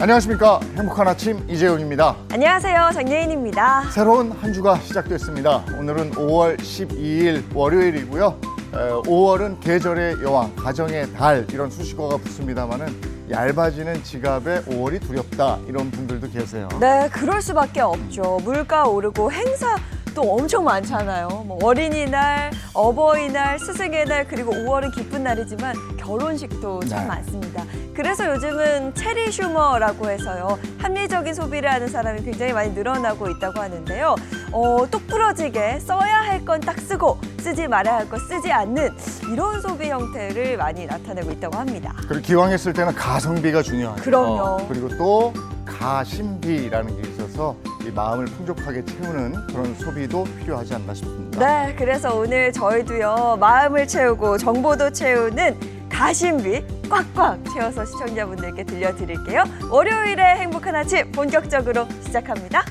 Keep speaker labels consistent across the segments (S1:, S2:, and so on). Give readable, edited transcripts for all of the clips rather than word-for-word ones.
S1: 안녕하십니까. 행복한 아침 이재훈입니다.
S2: 안녕하세요. 정예인입니다.
S1: 새로운 한 주가 시작됐습니다. 오늘은 5월 12일 월요일이고요. 5월은 계절의 여왕, 가정의 달 이런 수식어가 붙습니다만은 얇아지는 지갑에 5월이 두렵다 이런 분들도 계세요.
S2: 네, 그럴 수밖에 없죠. 물가 오르고 행사 또 엄청 많잖아요. 뭐 어린이날, 어버이날, 스승의 날, 그리고 5월은 기쁜 날이지만 결혼식도 참
S1: 네.
S2: 많습니다. 그래서 요즘은 체리 슈머라고 해서요. 합리적인 소비를 하는 사람이 굉장히 많이 늘어나고 있다고 하는데요. 똑 부러지게 써야 할 건 딱 쓰고 쓰지 말아야 할 건 쓰지 않는 이런 소비 형태를 많이 나타내고 있다고 합니다.
S1: 그리고 기왕에 쓸 때는 가성비가 중요하죠.
S2: 그럼요.
S1: 그리고 또 가심비라는 게 있어서 이 마음을 풍족하게 채우는 그런 소비도 필요하지 않나 싶습니다.
S2: 네, 그래서 오늘 저희도요. 마음을 채우고 정보도 채우는 가심비 꽉꽉 채워서 시청자분들께 들려드릴게요. 월요일에 행복한 아침 본격적으로 시작합니다.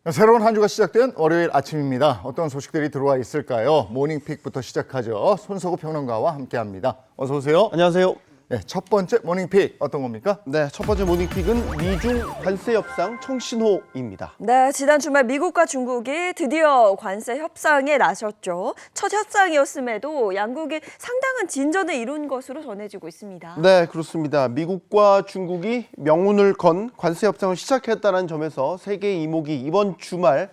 S1: 새로운 한 주가 시작된 월요일 아침입니다. 어떤 소식들이 들어와 있을까요? 모닝픽부터 시작하죠. 손석구 평론가와 함께합니다. 어서 오세요.
S3: 안녕하세요.
S1: 네, 첫 번째 모닝픽 어떤 겁니까?
S3: 네, 첫 번째 모닝픽은 미중 관세 협상 청신호입니다.
S2: 네, 지난 주말 미국과 중국이 드디어 관세 협상에 나섰죠. 첫 협상이었음에도 양국이 상당한 진전을 이룬 것으로 전해지고 있습니다.
S3: 네, 그렇습니다. 미국과 중국이 명운을 건 관세 협상을 시작했다는 점에서 세계의 이목이 이번 주말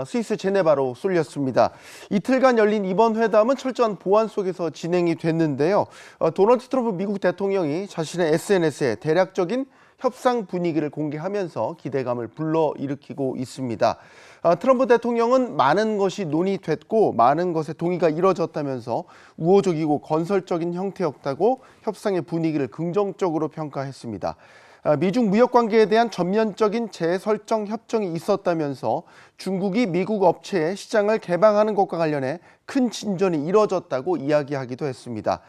S3: 스위스 제네바로 쏠렸습니다. 이틀간 열린 이번 회담은 철저한 보안 속에서 진행이 됐는데요. 도널드 트럼프 미국 대통령이 자신의 SNS에 대략적인 협상 분위기를 공개하면서 기대감을 불러일으키고 있습니다. 트럼프 대통령은 많은 것이 논의됐고 많은 것에 동의가 이뤄졌다면서 우호적이고 건설적인 형태였다고 협상의 분위기를 긍정적으로 평가했습니다. 미중 무역 관계에 대한 전면적인 재설정 협정이 있었다면서 중국이 미국 업체의 시장을 개방하는 것과 관련해 큰 진전이 이뤄졌다고 이야기하기도 했습니다.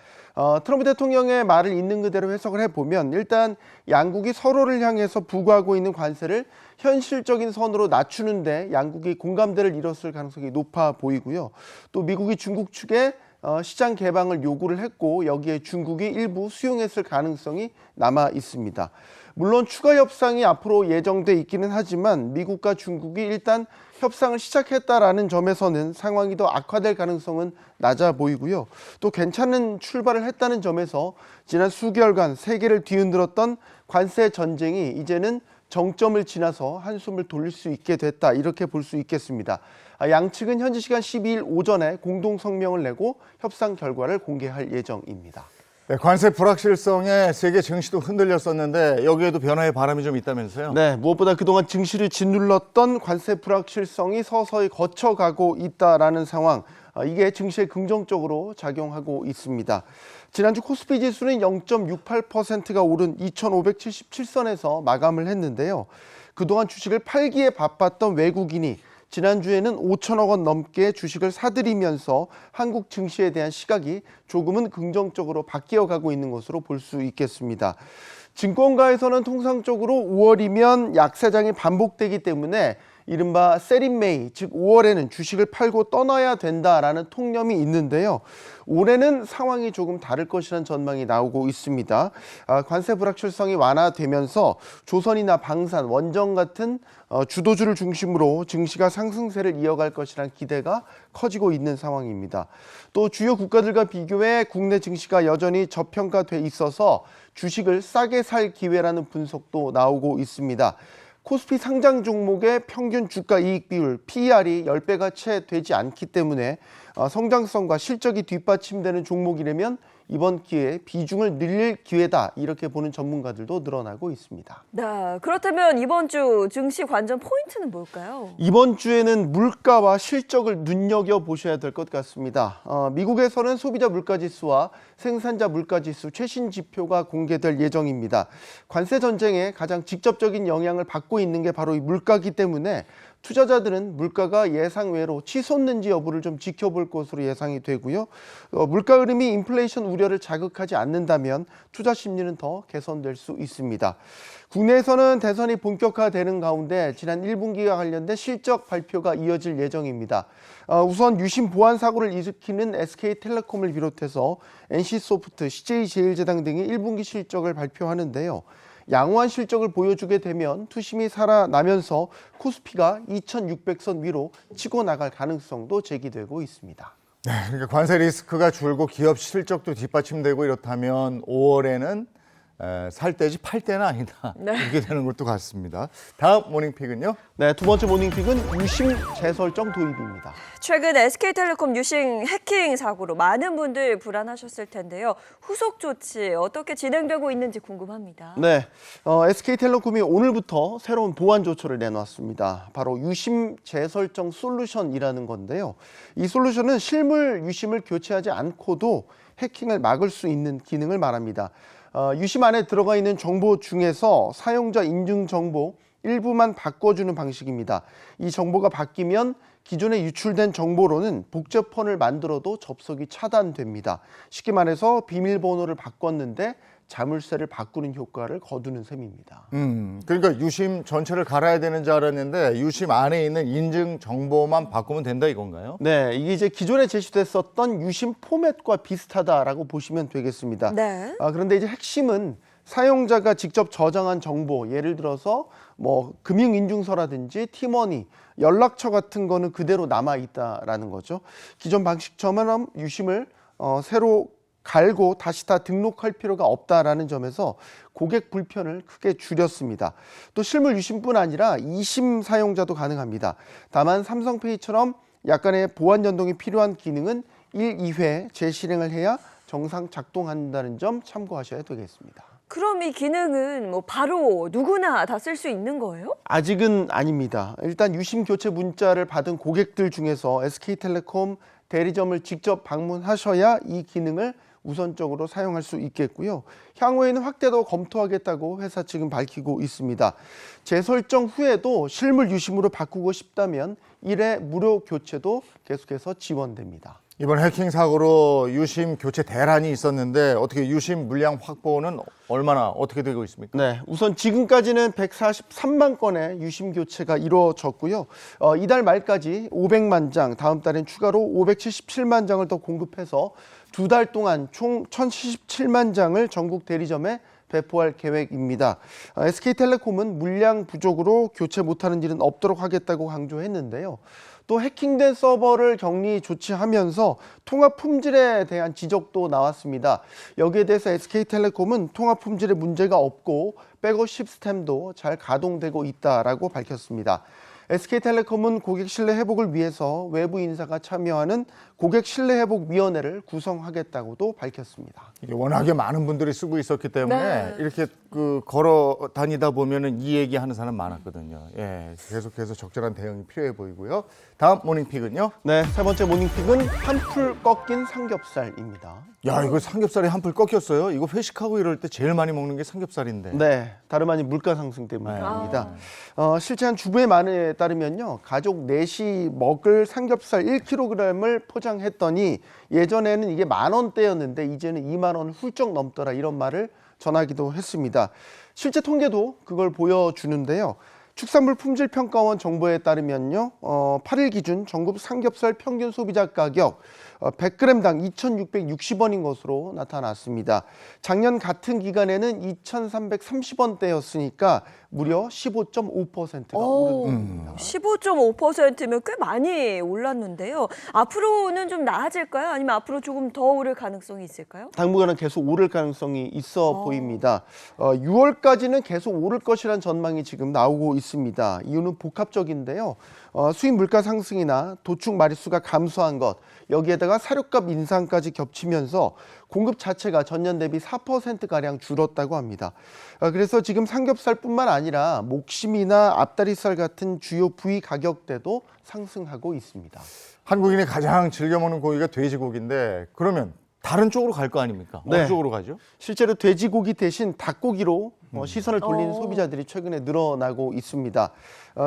S3: 트럼프 대통령의 말을 있는 그대로 해석을 해보면 일단 양국이 서로를 향해서 부과하고 있는 관세를 현실적인 선으로 낮추는데 양국이 공감대를 이뤘을 가능성이 높아 보이고요. 또 미국이 중국 측에 시장 개방을 요구를 했고 여기에 중국이 일부 수용했을 가능성이 남아 있습니다. 물론 추가 협상이 앞으로 예정돼 있기는 하지만 미국과 중국이 일단 협상을 시작했다라는 점에서는 상황이 더 악화될 가능성은 낮아 보이고요. 또 괜찮은 출발을 했다는 점에서 지난 수개월간 세계를 뒤흔들었던 관세 전쟁이 이제는 정점을 지나서 한숨을 돌릴 수 있게 됐다 이렇게 볼 수 있겠습니다. 양측은 현지 시간 12일 오전에 공동 성명을 내고 협상 결과를 공개할 예정입니다.
S1: 네, 관세 불확실성에 세계 증시도 흔들렸었는데 여기에도 변화의 바람이 좀 있다면서요?
S3: 네, 무엇보다 그동안 증시를 짓눌렀던 관세 불확실성이 서서히 거쳐가고 있다라는 상황, 이게 증시에 긍정적으로 작용하고 있습니다. 지난주 코스피 지수는 0.68%가 오른 2,577선에서 마감을 했는데요. 그동안 주식을 팔기에 바빴던 외국인이 지난주에는 5천억 원 넘게 주식을 사들이면서 한국 증시에 대한 시각이 조금은 긍정적으로 바뀌어가고 있는 것으로 볼 수 있겠습니다. 증권가에서는 통상적으로 5월이면 약세장이 반복되기 때문에 이른바 셀인메이, 즉 5월에는 주식을 팔고 떠나야 된다라는 통념이 있는데요. 올해는 상황이 조금 다를 것이라는 전망이 나오고 있습니다. 관세 불확실성이 완화되면서 조선이나 방산, 원전 같은 주도주를 중심으로 증시가 상승세를 이어갈 것이라는 기대가 커지고 있는 상황입니다. 또 주요 국가들과 비교해 국내 증시가 여전히 저평가돼 있어서 주식을 싸게 살 기회라는 분석도 나오고 있습니다. 코스피 상장 종목의 평균 주가 이익 비율 PER이 10배가 채 되지 않기 때문에 성장성과 실적이 뒷받침되는 종목이라면 이번 기회에 비중을 늘릴 기회다 이렇게 보는 전문가들도 늘어나고 있습니다.
S2: 네, 그렇다면 이번 주 증시 관전 포인트는 뭘까요?
S3: 이번 주에는 물가와 실적을 눈여겨보셔야 될 것 같습니다. 미국에서는 소비자 물가지수와 생산자 물가지수 최신 지표가 공개될 예정입니다. 관세 전쟁에 가장 직접적인 영향을 받고 있는 게 바로 이 물가이기 때문에 투자자들은 물가가 예상외로 치솟는지 여부를 좀 지켜볼 것으로 예상이 되고요. 물가 흐름이 인플레이션 우려를 자극하지 않는다면 투자 심리는 더 개선될 수 있습니다. 국내에서는 대선이 본격화되는 가운데 지난 1분기와 관련된 실적 발표가 이어질 예정입니다. 우선 유심 보안 사고를 일으키는 SK텔레콤을 비롯해서 NC소프트, CJ제일제당 등이 1분기 실적을 발표하는데요. 양호한 실적을 보여주게 되면 투심이 살아나면서 코스피가 2,600선 위로 치고 나갈 가능성도 제기되고 있습니다.
S1: 네, 그러니까 관세 리스크가 줄고 기업 실적도 뒷받침되고 이렇다면 5월에는 살 때지 팔 때는 아니다.
S2: 네.
S1: 이렇게 되는 것도 같습니다. 다음 모닝픽은요?
S3: 네, 두 번째 모닝픽은 유심 재설정 도입입니다.
S2: 최근 SK텔레콤 유심 해킹 사고로 많은 분들 불안하셨을 텐데요. 후속 조치 어떻게 진행되고 있는지 궁금합니다.
S3: 네, SK텔레콤이 오늘부터 새로운 보안 조처를 내놨습니다. 바로 유심 재설정 솔루션이라는 건데요. 이 솔루션은 실물 유심을 교체하지 않고도 해킹을 막을 수 있는 기능을 말합니다. 유심 안에 들어가 있는 정보 중에서 사용자 인증 정보 일부만 바꿔주는 방식입니다. 이 정보가 바뀌면 기존에 유출된 정보로는 복제폰을 만들어도 접속이 차단됩니다. 쉽게 말해서 비밀번호를 바꿨는데 자물쇠를 바꾸는 효과를 거두는 셈입니다.
S1: 그러니까 유심 전체를 갈아야 되는 줄 알았는데 유심 안에 있는 인증 정보만 바꾸면 된다 이건가요?
S3: 네, 이게 이제 기존에 제시됐었던 유심 포맷과 비슷하다라고 보시면 되겠습니다.
S2: 네.
S3: 그런데 이제 핵심은 사용자가 직접 저장한 정보, 예를 들어서 뭐 금융인증서라든지 팀원이 연락처 같은 거는 그대로 남아 있다라는 거죠. 기존 방식처럼 유심을 새로 갈고 다시 다 등록할 필요가 없다라는 점에서 고객 불편을 크게 줄였습니다. 또 실물 유심뿐 아니라 2심 사용자도 가능합니다. 다만 삼성페이처럼 약간의 보안 연동이 필요한 기능은 1, 2회 재실행을 해야 정상 작동한다는 점 참고하셔야 되겠습니다.
S2: 그럼 이 기능은 뭐 바로 누구나 다 쓸 수 있는 거예요?
S3: 아직은 아닙니다. 일단 유심 교체 문자를 받은 고객들 중에서 SK텔레콤 대리점을 직접 방문하셔야 이 기능을 우선적으로 사용할 수 있겠고요. 향후에는 확대도 검토하겠다고 회사 측은 밝히고 있습니다. 재설정 후에도 실물 유심으로 바꾸고 싶다면 1회 무료 교체도 계속해서 지원됩니다.
S1: 이번 해킹 사고로 유심 교체 대란이 있었는데 어떻게 유심 물량 확보는 얼마나 어떻게 되고 있습니까?
S3: 네, 우선 지금까지는 143만 건의 유심 교체가 이루어졌고요. 이달 말까지 500만 장, 다음 달엔 추가로 577만 장을 더 공급해서 두 달 동안 총 1,077만 장을 전국 대리점에 배포할 계획입니다. SK텔레콤은 물량 부족으로 교체 못하는 일은 없도록 하겠다고 강조했는데요. 또 해킹된 서버를 격리 조치하면서 통합 품질에 대한 지적도 나왔습니다. 여기에 대해서 SK텔레콤은 통합 품질에 문제가 없고 백업 시스템도 잘 가동되고 있다라고 밝혔습니다. SK텔레콤은 고객 신뢰 회복을 위해서 외부 인사가 참여하는 고객 신뢰 회복 위원회를 구성하겠다고도 밝혔습니다.
S1: 이게 워낙에 많은 분들이 쓰고 있었기 때문에
S2: 네.
S1: 이렇게 걸어 다니다 보면은 이 얘기하는 사람 많았거든요. 예, 계속해서 적절한 대응이 필요해 보이고요. 다음 모닝픽은요?
S3: 네, 세 번째 모닝픽은 한풀 꺾인 삼겹살입니다.
S1: 야, 이거 삼겹살이 한풀 꺾였어요. 이거 회식하고 이럴 때 제일 많이 먹는 게 삼겹살인데.
S3: 네, 다름 아닌 물가 상승 때문입니다. 실제한 주부의 말에 따르면요, 가족 넷이 먹을 삼겹살 1kg을 포장했더니 예전에는 이게 10,000원대였는데 이제는 2만 원을 훌쩍 넘더라, 이런 말을 전하기도 했습니다. 실제 통계도 그걸 보여주는데요. 축산물 품질평가원 정보에 따르면요, 8일 기준 전국 삼겹살 평균 소비자 가격 100g당 2,660원인 것으로 나타났습니다. 작년 같은 기간에는 2,330원대였으니까 무려 15.5%가 오른 겁니다.
S2: 15.5%면 꽤 많이 올랐는데요. 앞으로는 좀 나아질까요? 아니면 앞으로 조금 더 오를 가능성이 있을까요?
S3: 당분간은 계속 오를 가능성이 있어 보입니다. 6월까지는 계속 오를 것이라는 전망이 지금 나오고 있습니다. 이유는 복합적인데요. 수입 물가 상승이나 도축 마리수가 감소한 것, 여기에다가 사료값 인상까지 겹치면서 공급 자체가 전년 대비 4%가량 줄었다고 합니다. 그래서 지금 삼겹살뿐만 아니라 목심이나 앞다리살 같은 주요 부위 가격대도 상승하고 있습니다.
S1: 한국인이 가장 즐겨 먹는 고기가 돼지고기인데 그러면 다른 쪽으로 갈 거 아닙니까?
S3: 네.
S1: 어느 쪽으로 가죠?
S3: 실제로 돼지고기 대신 닭고기로 시선을 돌리는
S2: 오.
S3: 소비자들이 최근에 늘어나고 있습니다.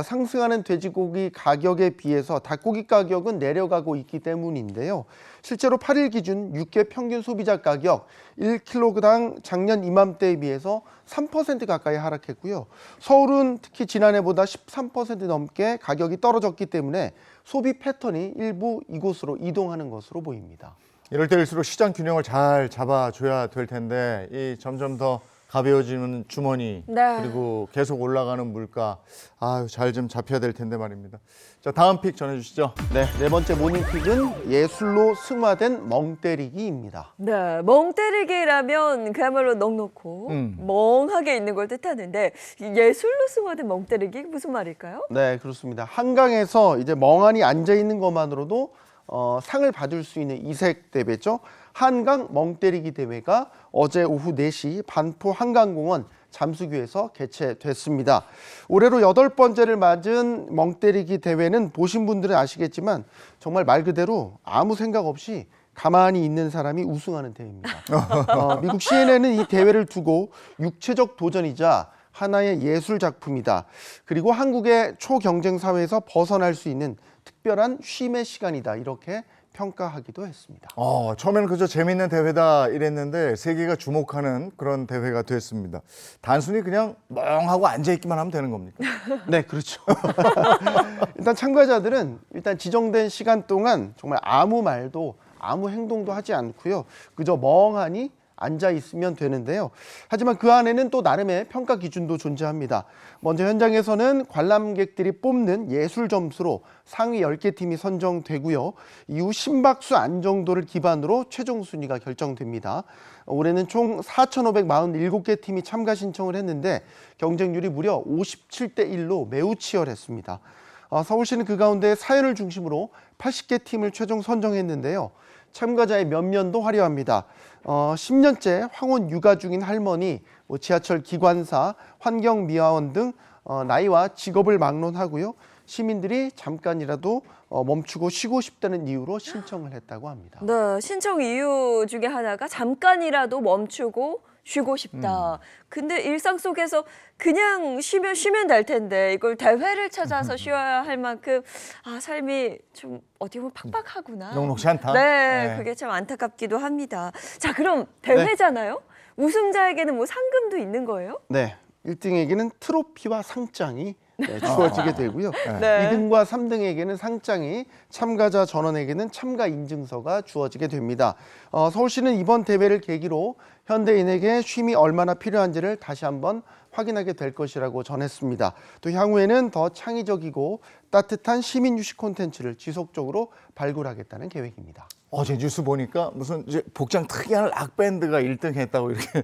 S3: 상승하는 돼지고기 가격에 비해서 닭고기 가격은 내려가고 있기 때문인데요. 실제로 8일 기준 육계 평균 소비자 가격 1kg당 작년 이맘때에 비해서 3% 가까이 하락했고요. 서울은 특히 지난해보다 13% 넘게 가격이 떨어졌기 때문에 소비 패턴이 일부 이곳으로 이동하는 것으로 보입니다.
S1: 이럴 때일수록 시장 균형을 잘 잡아줘야 될 텐데 이 점점 더 가벼워지는 주머니
S2: 네.
S1: 그리고 계속 올라가는 물가 잘 좀 잡혀야 될 텐데 말입니다. 자, 다음 픽 전해주시죠.
S3: 네, 네 번째 모닝픽은 예술로 승화된 멍때리기입니다.
S2: 네, 멍 때리기라면 그야말로 넉넉고 멍하게 있는 걸 뜻하는데 이 예술로 승화된 멍 때리기 무슨 말일까요?
S3: 네, 그렇습니다. 한강에서 이제 멍하니 앉아 있는 것만으로도 상을 받을 수 있는 이색 대회죠. 한강 멍때리기 대회가 어제 오후 4시 반포 한강공원 잠수교에서 개최됐습니다. 올해로 8번째를 맞은 멍때리기 대회는 보신 분들은 아시겠지만 정말 말 그대로 아무 생각 없이 가만히 있는 사람이 우승하는 대회입니다. 미국 CNN은 이 대회를 두고 육체적 도전이자 하나의 예술 작품이다. 그리고 한국의 초경쟁 사회에서 벗어날 수 있는 특별한 쉼의 시간이다. 이렇게 평가하기도 했습니다.
S1: 처음에는 그저 재미있는 대회다 이랬는데 세계가 주목하는 그런 대회가 됐습니다. 단순히 그냥 멍하고 앉아있기만 하면 되는 겁니까?
S3: 네, 그렇죠. 일단 참가자들은 지정된 시간 동안 정말 아무 말도 아무 행동도 하지 않고요. 그저 멍하니 앉아 있으면 되는데요. 하지만 그 안에는 또 나름의 평가 기준도 존재합니다. 먼저 현장에서는 관람객들이 뽑는 예술 점수로 상위 10개 팀이 선정되고요. 이후 심박수 안정도를 기반으로 최종 순위가 결정됩니다. 올해는 총 4,547개 팀이 참가 신청을 했는데 경쟁률이 무려 57대 1로 매우 치열했습니다. 서울시는 그 가운데 사연을 중심으로 80개 팀을 최종 선정했는데요. 참가자의 면면도 화려합니다. 10년째 황혼 육아 중인 할머니, 지하철 기관사, 환경미화원 등 나이와 직업을 막론하고요. 시민들이 잠깐이라도 멈추고 쉬고 싶다는 이유로 신청을 했다고 합니다.
S2: 네, 신청 이유 중에 하나가 잠깐이라도 멈추고 쉬고 싶다. 근데 일상 속에서 그냥 쉬면 될 텐데 이걸 대회를 찾아서 쉬어야 할 만큼 삶이 좀 어떻게 보면 팍팍하구나.
S1: 녹록지 않다.
S2: 네, 그게 참 안타깝기도 합니다. 자, 그럼 대회잖아요? 우승자에게는 뭐 상금도 있는 거예요?
S3: 네, 1등에게는 트로피와 상장이 주어지게 되고요.
S2: 네.
S3: 2등과 3등에게는 상장이, 참가자 전원에게는 참가 인증서가 주어지게 됩니다. 서울시는 이번 대회를 계기로 현대인에게 쉼이 얼마나 필요한지를 다시 한번 확인하게 될 것이라고 전했습니다. 또 향후에는 더 창의적이고 따뜻한 시민 유식 콘텐츠를 지속적으로 발굴하겠다는 계획입니다.
S1: 어제 뉴스 보니까 무슨 이제 복장 특이한 락밴드가 1등 했다고 이렇게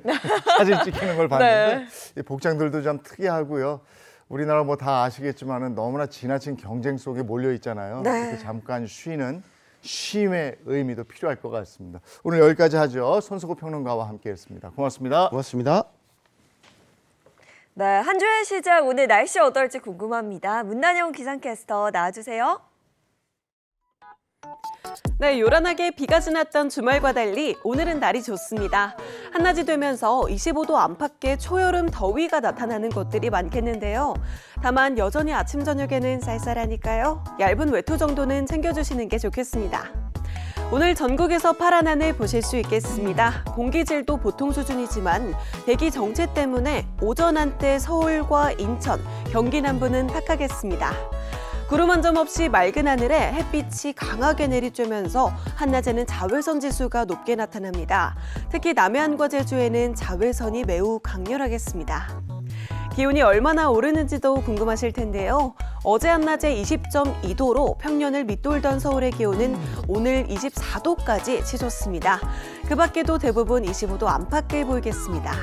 S1: 사진 찍히는 걸 봤는데 이 복장들도 좀 특이하고요. 우리나라 뭐 다 아시겠지만은 너무나 지나친 경쟁 속에 몰려 있잖아요.
S2: 네.
S1: 이렇게 잠깐 쉬는 쉼의 의미도 필요할 것 같습니다. 오늘 여기까지 하죠. 손수고 평론가와 함께했습니다. 고맙습니다.
S3: 고맙습니다.
S2: 네, 한 주의 시작 오늘 날씨 어떨지 궁금합니다. 문난영 기상캐스터 나와주세요.
S4: 네, 요란하게 비가 지났던 주말과 달리 오늘은 날이 좋습니다. 한낮이 되면서 25도 안팎의 초여름 더위가 나타나는 곳들이 많겠는데요. 다만 여전히 아침 저녁에는 쌀쌀하니까요. 얇은 외투 정도는 챙겨주시는 게 좋겠습니다. 오늘 전국에서 파란 하늘 보실 수 있겠습니다. 공기질도 보통 수준이지만 대기 정체 때문에 오전 한때 서울과 인천, 경기 남부는 탁하겠습니다. 구름 한 점 없이 맑은 하늘에 햇빛이 강하게 내리쬐면서 한낮에는 자외선 지수가 높게 나타납니다. 특히 남해안과 제주에는 자외선이 매우 강렬하겠습니다. 기온이 얼마나 오르는지도 궁금하실 텐데요. 어제 한낮에 20.2도로 평년을 밑돌던 서울의 기온은 오늘 24도까지 치솟습니다. 그 밖에도 대부분 25도 안팎을 보이겠습니다.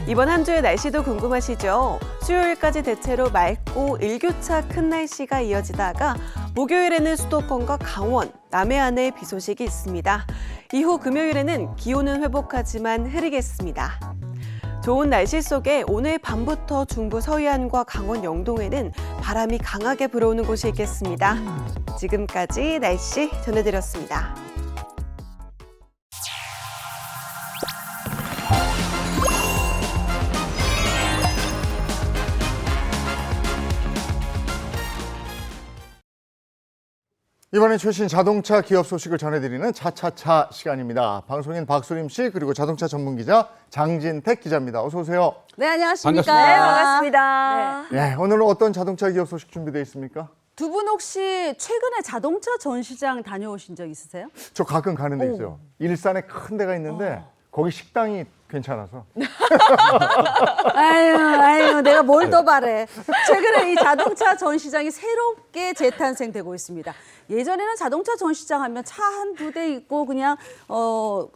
S4: 이번 한 주의 날씨도 궁금하시죠? 수요일까지 대체로 맑고 일교차 큰 날씨가 이어지다가 목요일에는 수도권과 강원, 남해안에 비 소식이 있습니다. 이후 금요일에는 기온은 회복하지만 흐리겠습니다. 좋은 날씨 속에 오늘 밤부터 중부 서해안과 강원 영동에는 바람이 강하게 불어오는 곳이 있겠습니다. 지금까지 날씨 전해드렸습니다.
S1: 이번에 최신 자동차 기업 소식을 전해드리는 차차차 시간입니다. 방송인 박소림 씨 그리고 자동차 전문 기자 장진택 기자입니다. 어서 오세요.
S5: 네, 안녕하십니까.
S2: 네, 반갑습니다.
S1: 네, 오늘은 어떤 자동차 기업 소식 준비되어 있습니까?
S5: 두 분 혹시 최근에 자동차 전시장 다녀오신 적 있으세요?
S1: 저 가끔 가는 데 있어요. 일산에 큰 데가 있는데 거기 식당이 괜찮아서.
S5: 아유, 내가 뭘 더 바래. 최근에 이 자동차 전시장이 새롭게 재탄생되고 있습니다. 예전에는 자동차 전시장 하면 차 한 두 대 있고 그냥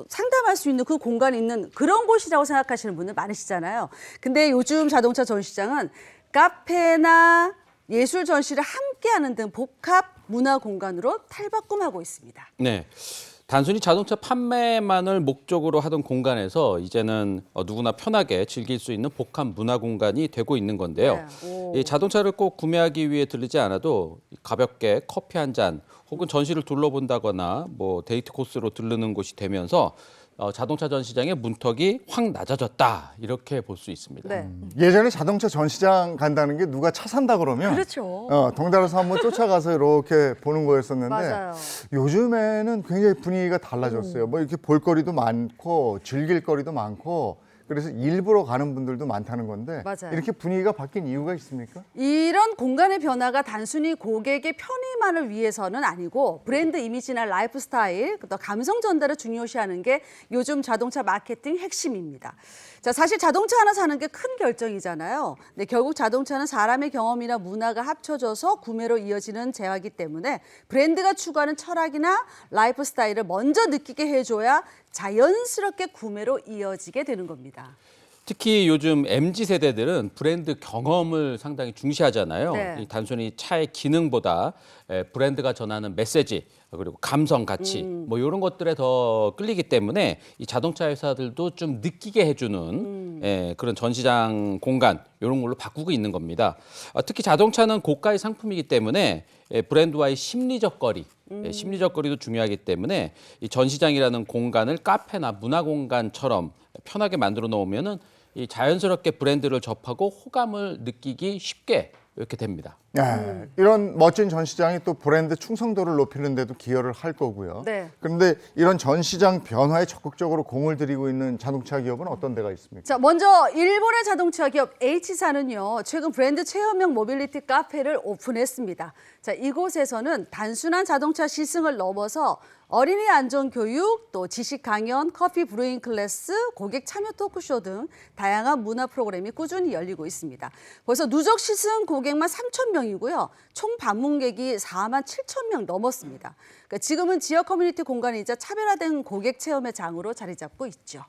S5: 상담할 수 있는 그 공간이 있는 그런 곳이라고 생각하시는 분들 많으시잖아요. 근데 요즘 자동차 전시장은 카페나 예술 전시를 함께하는 등 복합 문화 공간으로 탈바꿈하고 있습니다.
S6: 네. 단순히 자동차 판매만을 목적으로 하던 공간에서 이제는 누구나 편하게 즐길 수 있는 복합 문화 공간이 되고 있는 건데요.
S5: 네.
S6: 이 자동차를 꼭 구매하기 위해 들르지 않아도 가볍게 커피 한 잔 혹은 전시를 둘러본다거나 뭐 데이트 코스로 들르는 곳이 되면서 자동차 전시장의 문턱이 확 낮아졌다 이렇게 볼 수 있습니다.
S5: 네.
S1: 예전에 자동차 전시장 간다는 게 누가 차 산다 그러면
S2: 그렇죠.
S1: 덩달아서 한번 쫓아가서 이렇게 보는 거였었는데
S5: 맞아요.
S1: 요즘에는 굉장히 분위기가 달라졌어요. 뭐 이렇게 볼거리도 많고 즐길 거리도 많고 그래서 일부러 가는 분들도 많다는 건데
S5: 맞아요.
S1: 이렇게 분위기가 바뀐 이유가 있습니까?
S5: 이런 공간의 변화가 단순히 고객의 편의만을 위해서는 아니고 브랜드 이미지나 라이프 스타일, 또 감성 전달을 중요시하는 게 요즘 자동차 마케팅 핵심입니다. 자, 사실 자동차 하나 사는 게 큰 결정이잖아요. 근데 결국 자동차는 사람의 경험이나 문화가 합쳐져서 구매로 이어지는 재화이기 때문에 브랜드가 추구하는 철학이나 라이프 스타일을 먼저 느끼게 해줘야 자연스럽게 구매로 이어지게 되는 겁니다.
S6: 특히 요즘 MZ 세대들은 브랜드 경험을 상당히 중시하잖아요.
S5: 네.
S6: 이 단순히 차의 기능보다 브랜드가 전하는 메시지 그리고 감성 가치 뭐 이런 것들에 더 끌리기 때문에 이 자동차 회사들도 좀 느끼게 해주는 그런 전시장 공간 이런 걸로 바꾸고 있는 겁니다. 특히 자동차는 고가의 상품이기 때문에 브랜드와의 심리적 거리 심리적 거리도 중요하기 때문에 이 전시장이라는 공간을 카페나 문화 공간처럼 편하게 만들어 놓으면은 이 자연스럽게 브랜드를 접하고 호감을 느끼기 쉽게 이렇게 됩니다.
S1: 네, 이런 멋진 전시장이 또 브랜드 충성도를 높이는 데도 기여를 할 거고요.
S5: 네.
S1: 그런데 이런 전시장 변화에 적극적으로 공을 들이고 있는 자동차 기업은 어떤 데가 있습니까?
S5: 자, 먼저 일본의 자동차 기업 H사는요, 최근 브랜드 체험형 모빌리티 카페를 오픈했습니다. 자, 이곳에서는 단순한 자동차 시승을 넘어서 어린이 안전 교육, 또 지식 강연, 커피 브루잉 클래스, 고객 참여 토크쇼 등 다양한 문화 프로그램이 꾸준히 열리고 있습니다. 벌써 누적 시승 고객만 3,000명이고요. 총 방문객이 47,000명 넘었습니다. 그러니까 지금은 지역 커뮤니티 공간이자 차별화된 고객 체험의 장으로 자리 잡고 있죠.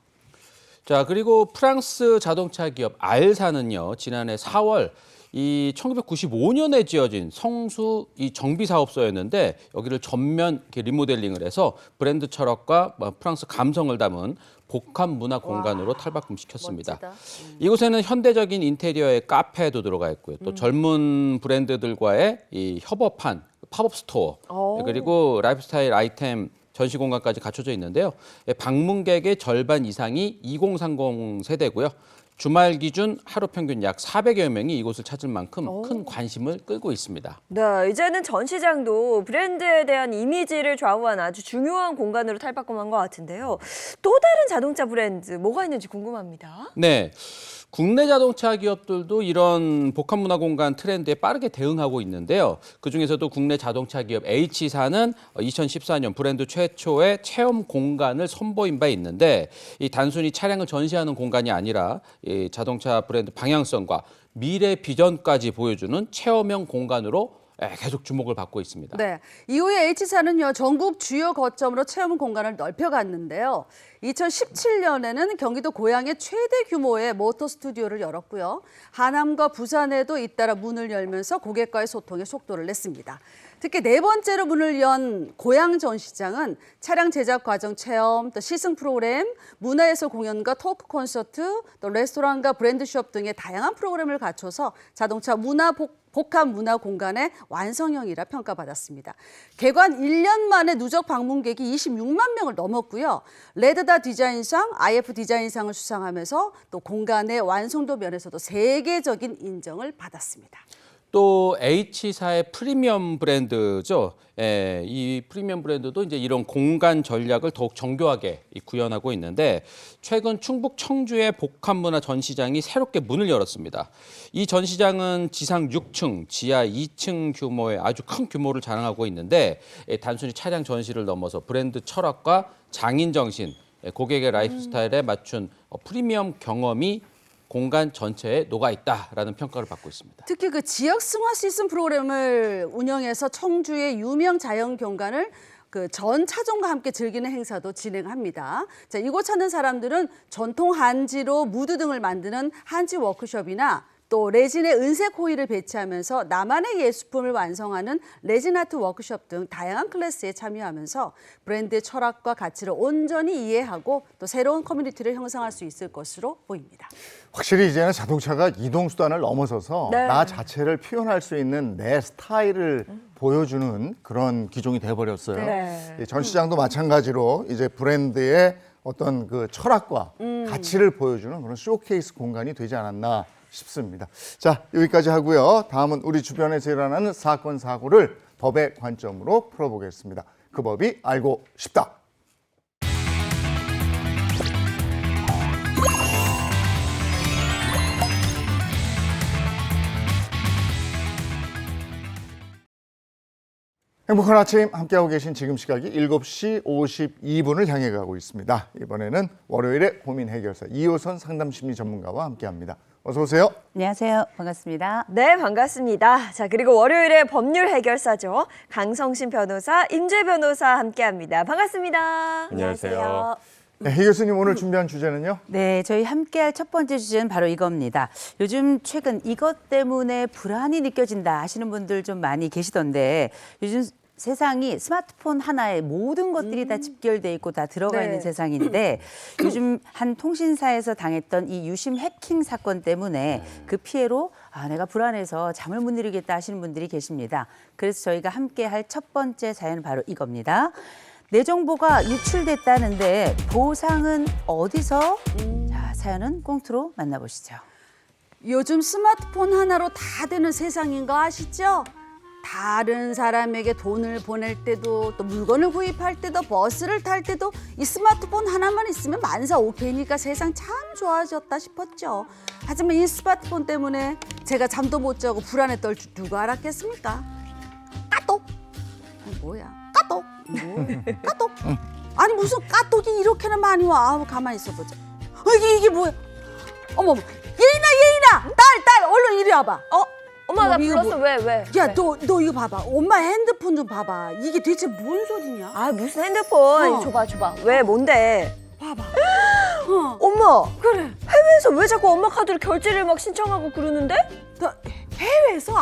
S6: 자, 그리고 프랑스 자동차 기업 알사는요, 지난해 4월 이 1995년에 지어진 성수 이 정비 사업소였는데 여기를 전면 이렇게 리모델링을 해서 브랜드 철학과 프랑스 감성을 담은 복합 문화 공간으로 탈바꿈시켰습니다.
S5: 멋지다.
S6: 이곳에는 현대적인 인테리어의 카페도 들어가 있고요. 또 젊은 브랜드들과의 이 협업한 팝업 스토어 그리고 라이프스타일 아이템 전시 공간까지 갖춰져 있는데요. 방문객의 절반 이상이 2030 세대고요. 주말 기준 하루 평균 약 400여 명이 이곳을 찾을 만큼 큰 관심을 끌고 있습니다.
S2: 네, 이제는 전시장도 브랜드에 대한 이미지를 좌우하는 아주 중요한 공간으로 탈바꿈한 것 같은데요. 또 다른 자동차 브랜드 뭐가 있는지 궁금합니다.
S6: 네. 국내 자동차 기업들도 이런 복합 문화 공간 트렌드에 빠르게 대응하고 있는데요. 그중에서도 국내 자동차 기업 H사는 2014년 브랜드 최초의 체험 공간을 선보인 바 있는데 이 단순히 차량을 전시하는 공간이 아니라 이 자동차 브랜드 방향성과 미래 비전까지 보여주는 체험형 공간으로 계속 주목을 받고 있습니다.
S5: 네, 이후에 H사는요, 전국 주요 거점으로 체험 공간을 넓혀갔는데요. 2017년에는 경기도 고양에 최대 규모의 모터 스튜디오를 열었고요. 하남과 부산에도 잇따라 문을 열면서 고객과의 소통에 속도를 냈습니다. 특히 네 번째로 문을 연 고양 전시장은 차량 제작 과정 체험, 또 시승 프로그램, 문화예술 공연과 토크 콘서트, 또 레스토랑과 브랜드숍 등의 다양한 프로그램을 갖춰서 자동차 복합 문화 공간의 완성형이라 평가받았습니다. 개관 1년 만에 누적 방문객이 26만 명을 넘었고요. 레드다 디자인상, IF 디자인상을 수상하면서 또 공간의 완성도 면에서도 세계적인 인정을 받았습니다.
S6: 또 H사의 프리미엄 브랜드죠. 예, 이 프리미엄 브랜드도 이제 이런 공간 전략을 더욱 정교하게 구현하고 있는데 최근 충북 청주의 복합문화 전시장이 새롭게 문을 열었습니다. 이 전시장은 지상 6층, 지하 2층 규모의 아주 큰 규모를 자랑하고 있는데 단순히 차량 전시를 넘어서 브랜드 철학과 장인 정신, 고객의 라이프 스타일에 맞춘 프리미엄 경험이 공간 전체에 녹아 있다라는 평가를 받고 있습니다.
S5: 특히 그 지역 승화 시즌 프로그램을 운영해서 청주의 유명 자연 경관을 그 전 차종과 함께 즐기는 행사도 진행합니다. 자, 이곳 찾는 사람들은 전통 한지로 무드 등을 만드는 한지 워크숍이나 또 레진의 은색 호일을 배치하면서 나만의 예술품을 완성하는 레진 아트 워크숍 등 다양한 클래스에 참여하면서 브랜드의 철학과 가치를 온전히 이해하고 또 새로운 커뮤니티를 형성할 수 있을 것으로 보입니다.
S1: 확실히 이제는 자동차가 이동 수단을 넘어서서
S2: 네.
S1: 나 자체를 표현할 수 있는 내 스타일을 보여주는 그런 기종이 돼버렸어요.
S2: 네.
S1: 이 전시장도 마찬가지로 이제 브랜드의 어떤 그 철학과 가치를 보여주는 그런 쇼케이스 공간이 되지 않았나 싶습니다. 자, 여기까지 하고요. 다음은 우리 주변에서 일어나는 사건, 사고를 법의 관점으로 풀어보겠습니다. 그 법이 알고 싶다. 행복한 아침 함께하고 계신 지금 시각이 7시 52분을 향해 가고 있습니다. 이번에는 월요일에 고민 해결사 이호선 상담심리 전문가와 함께합니다. 어서 오세요.
S7: 안녕하세요. 반갑습니다.
S2: 네, 반갑습니다. 자, 그리고 월요일에 법률 해결사죠. 강성신 변호사, 임재 변호사 함께합니다. 반갑습니다.
S8: 안녕하세요.
S1: 네, 이 교수님 오늘 준비한 주제는요?
S7: 네, 저희 함께할 첫 번째 주제는 바로 이겁니다. 요즘 최근 이것 때문에 불안이 느껴진다 하시는 분들 좀 많이 계시던데 요즘 세상이 스마트폰 하나에 모든 것들이 다 집결돼 있고 다 들어가
S2: 네.
S7: 있는 세상인데 요즘 한 통신사에서 당했던 이 유심 해킹 사건 때문에 그 피해로 내가 불안해서 잠을 못 이루겠다 하시는 분들이 계십니다. 그래서 저희가 함께할 첫 번째 사연은 바로 이겁니다. 내 정보가 유출됐다는데 보상은 어디서? 자, 사연은 꽁트로 만나보시죠.
S5: 요즘 스마트폰 하나로 다 되는 세상인 거 아시죠? 다른 사람에게 돈을 보낼 때도 또 물건을 구입할 때도 버스를 탈 때도 이 스마트폰 하나만 있으면 만사 오케이니까 세상 참 좋아졌다 싶었죠. 하지만 이 스마트폰 때문에 제가 잠도 못 자고 불안에 떨 줄 누가 알았겠습니까? 까똑! 뭐야? 까똑! 까똑! 아니 무슨 까똑이 이렇게나 많이 와. 아우 가만히 있어보자. 이게 뭐야? 어머 예인아 딸 얼른 이리 와봐.
S2: 엄마, 나
S5: 이거
S2: 불렀어. 왜?
S5: 야, 너 이거 봐봐. 엄마 핸드폰 좀 봐봐. 이게 대체 뭔 소리냐?
S2: 아, 무슨 핸드폰. 줘봐. 왜, 뭔데?
S5: 봐봐.
S2: 엄마,
S5: 그래.
S2: 해외에서 왜 자꾸 엄마 카드로 결제를 막 신청하고 그러는데?
S5: 너 해외에서?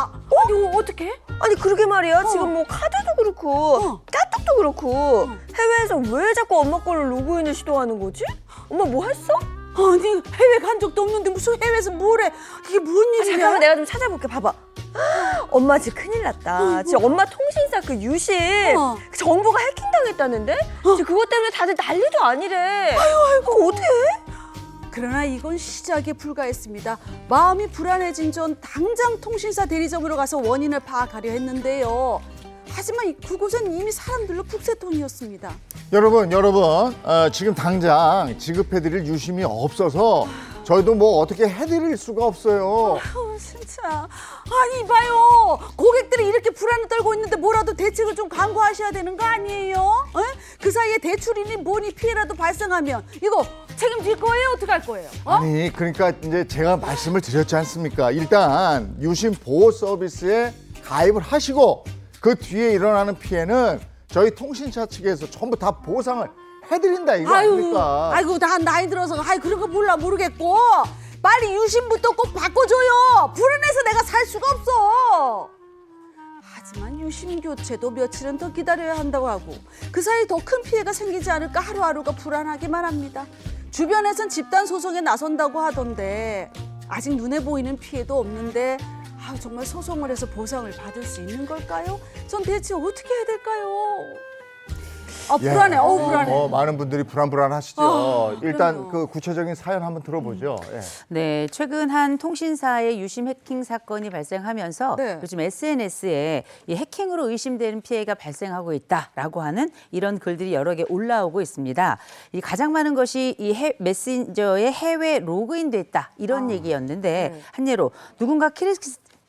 S5: 이거 어떻게?
S2: 아니, 그러게 말이야. 지금 뭐 카드도 그렇고, 까똑도 그렇고, 해외에서 왜 자꾸 엄마 걸로 로그인을 시도하는 거지? 엄마 뭐 했어?
S5: 아니 해외 간 적도 없는데 무슨 해외에서 뭐래? 이게 뭔 일이냐?
S2: 잠깐만, 내가 좀 찾아볼게. 봐봐. 엄마 지금 큰일 났다. 지금 엄마 통신사 그 유심 그 정보가 해킹당했다는데? 지금 그것 때문에 다들 난리도 아니래. 아유, 그거 어떡해?
S5: 그러나 이건 시작에 불과했습니다. 마음이 불안해진 전 당장 통신사 대리점으로 가서 원인을 파악하려 했는데요. 하지만 그곳은 이미 사람들로 북새통이었습니다.
S1: 여러분 지금 당장 지급해드릴 유심이 없어서 저희도 뭐 어떻게 해드릴 수가 없어요.
S5: 진짜. 아니 봐요. 고객들이 이렇게 불안을 떨고 있는데 뭐라도 대책을 좀 강구하셔야 되는 거 아니에요? 그 사이에 대출이니 뭐니 피해라도 발생하면 이거 책임질 거예요? 어떻게 할 거예요?
S1: 아니 그러니까 이제 제가 말씀을 드렸지 않습니까? 일단 유심 보호 서비스에 가입을 하시고 그 뒤에 일어나는 피해는 저희 통신사 측에서 전부 다 보상을 해드린다 이거 아닙니까?
S5: 아이고 난 나이 들어서 그런 거 모르겠고 빨리 유심부터 꼭 바꿔줘요. 불안해서 내가 살 수가 없어. 하지만 유심 교체도 며칠은 더 기다려야 한다고 하고 그 사이 더 큰 피해가 생기지 않을까 하루하루가 불안하기만 합니다. 주변에선 집단 소송에 나선다고 하던데 아직 눈에 보이는 피해도 없는데 정말 소송을 해서 보상을 받을 수 있는 걸까요? 전 대체 어떻게 해야 될까요? 불안해. 불안해.
S1: 많은 분들이 불안하시죠. 일단 그 구체적인 사연 한번 들어보죠. 예.
S7: 네, 최근 한 통신사의 유심 해킹 사건이 발생하면서
S5: 네.
S7: 요즘 SNS에 이 해킹으로 의심되는 피해가 발생하고 있다라고 하는 이런 글들이 여러 개 올라오고 있습니다. 이 가장 많은 것이 이 메신저에 해외 로그인됐다 이런 얘기였는데 한 예로 누군가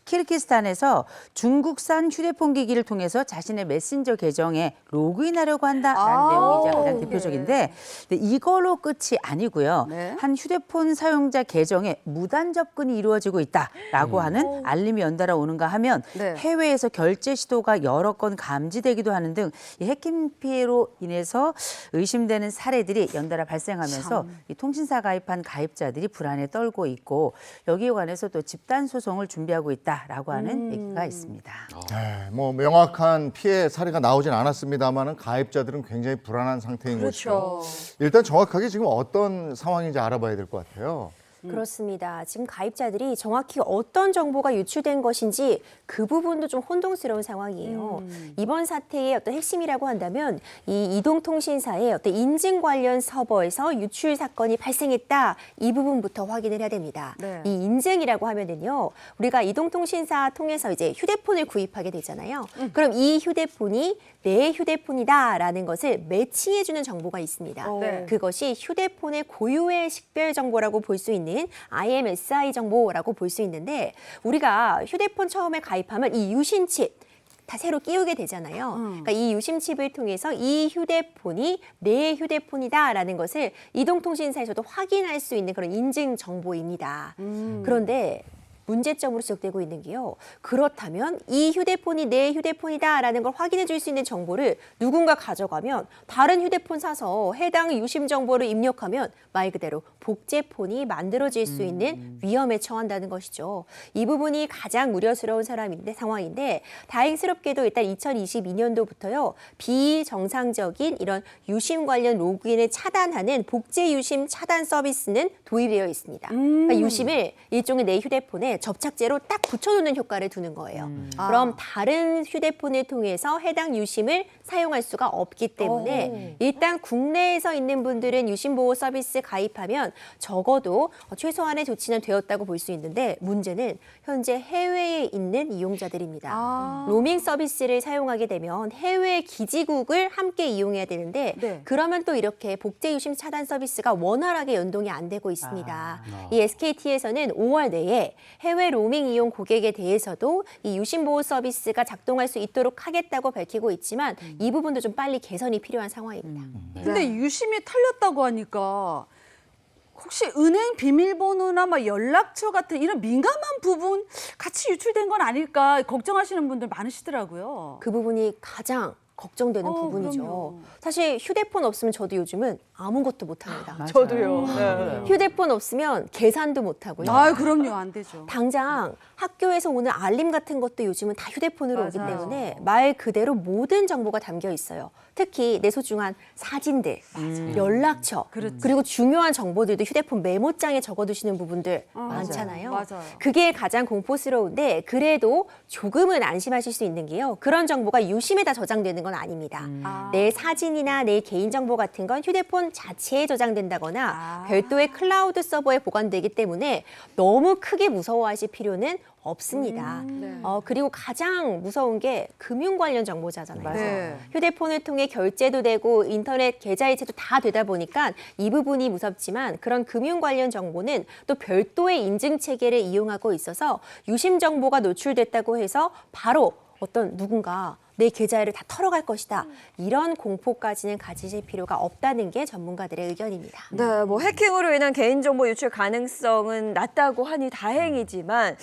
S7: 키르기스탄에서 중국산 휴대폰 기기를 통해서 자신의 메신저 계정에 로그인하려고 한다라는 내용이 이제 가장 대표적인데 근데 이걸로 끝이 아니고요.
S5: 네.
S7: 한 휴대폰 사용자 계정에 무단 접근이 이루어지고 있다라고 하는 알림이 연달아 오는가 하면
S5: 네.
S7: 해외에서 결제 시도가 여러 건 감지되기도 하는 등 이 해킹 피해로 인해서 의심되는 사례들이 연달아 발생하면서 이 통신사 가입한 가입자들이 불안에 떨고 있고 여기에 관해서 또 집단 소송을 준비하고 있다라고 하는 얘기가 있습니다.
S1: 네, 뭐 명확한 피해 사례가 나오진 않았습니다만은 가입자들은 굉장히 불안한 상태인
S5: 그렇죠.
S1: 것이죠. 일단 정확하게 지금 어떤 상황인지 알아봐야 될 것 같아요.
S8: 그렇습니다. 지금 가입자들이 정확히 어떤 정보가 유출된 것인지 그 부분도 좀 혼동스러운 상황이에요. 이번 사태의 어떤 핵심이라고 한다면 이 이동통신사의 어떤 인증 관련 서버에서 유출 사건이 발생했다. 이 부분부터 확인을 해야 됩니다.
S5: 네.
S8: 이 인증이라고 하면은요. 우리가 이동통신사 통해서 이제 휴대폰을 구입하게 되잖아요. 그럼 이 휴대폰이 내 휴대폰이다라는 것을 매칭해주는 정보가 있습니다.
S5: 네.
S8: 그것이 휴대폰의 고유의 식별 정보라고 볼 수 있는 IMSI 정보라고 볼 수 있는데 우리가 휴대폰 처음에 가입하면 이 유심칩 다 새로 끼우게 되잖아요. 그러니까 이 유심칩을 통해서 이 휴대폰이 내 휴대폰이다라는 것을 이동통신사에서도 확인할 수 있는 그런 인증 정보입니다. 그런데 문제점으로 지적되고 있는 게요. 그렇다면 이 휴대폰이 내 휴대폰이다라는 걸 확인해 줄 수 있는 정보를 누군가 가져가면 다른 휴대폰 사서 해당 유심 정보를 입력하면 말 그대로 복제폰이 만들어질 수 있는 위험에 처한다는 것이죠. 이 부분이 가장 우려스러운 상황인데 다행스럽게도 일단 2022년도부터요. 비정상적인 이런 유심 관련 로그인을 차단하는 복제 유심 차단 서비스는 도입되어 있습니다. 그러니까 유심을 일종의 내 휴대폰에 접착제로 딱 붙여놓는 효과를 두는 거예요. 그럼 다른 휴대폰을 통해서 해당 유심을 사용할 수가 없기 때문에 일단 국내에서 있는 분들은 유심보호 서비스 가입하면 적어도 최소한의 조치는 되었다고 볼 수 있는데 문제는 현재 해외에 있는 이용자들입니다. 로밍 서비스를 사용하게 되면 해외 기지국을 함께 이용해야 되는데
S5: 네.
S8: 그러면 또 이렇게 복제 유심 차단 서비스가 원활하게 연동이 안 되고 있습니다. 이 SKT에서는 5월 내에 해외 로밍 이용 고객에 대해서도 이 유심 보호 서비스가 작동할 수 있도록 하겠다고 밝히고 있지만 이 부분도 좀 빨리 개선이 필요한 상황입니다.
S5: 근데 유심이 털렸다고 하니까 혹시 은행 비밀번호나 막 연락처 같은 이런 민감한 부분 같이 유출된 건 아닐까 걱정하시는 분들 많으시더라고요.
S8: 그 부분이 가장 걱정되는 부분이죠.
S5: 그럼요.
S8: 사실 휴대폰 없으면 저도 요즘은 아무것도 못합니다.
S5: 저도요.
S8: 휴대폰 없으면 계산도 못하고요.
S5: 그럼요. 안 되죠.
S8: 당장 학교에서 오는 알림 같은 것도 요즘은 다 휴대폰으로 오기
S5: 맞아요.
S8: 때문에 말 그대로 모든 정보가 담겨 있어요. 특히 내 소중한 사진들, 연락처, 그리고 중요한 정보들도 휴대폰 메모장에 적어두시는 부분들 많잖아요.
S5: 맞아요.
S8: 그게 가장 공포스러운데 그래도 조금은 안심하실 수 있는 게요. 그런 정보가 유심에다 저장되는 건 아닙니다. 내 사진이나 내 개인정보 같은 건 휴대폰 자체에 저장된다거나 별도의 클라우드 서버에 보관되기 때문에 너무 크게 무서워하실 필요는 없습니다.
S5: 네.
S8: 그리고 가장 무서운 게 금융 관련 정보자잖아요.
S5: 네.
S8: 휴대폰을 통해 결제도 되고 인터넷 계좌 이체도 다 되다 보니까 이 부분이 무섭지만 그런 금융 관련 정보는 또 별도의 인증 체계를 이용하고 있어서 유심 정보가 노출됐다고 해서 바로 어떤 누군가 내 계좌를 다 털어갈 것이다. 이런 공포까지는 가지실 필요가 없다는 게 전문가들의 의견입니다.
S2: 네, 뭐 해킹으로 인한 개인정보 유출 가능성은 낮다고 하니 다행이지만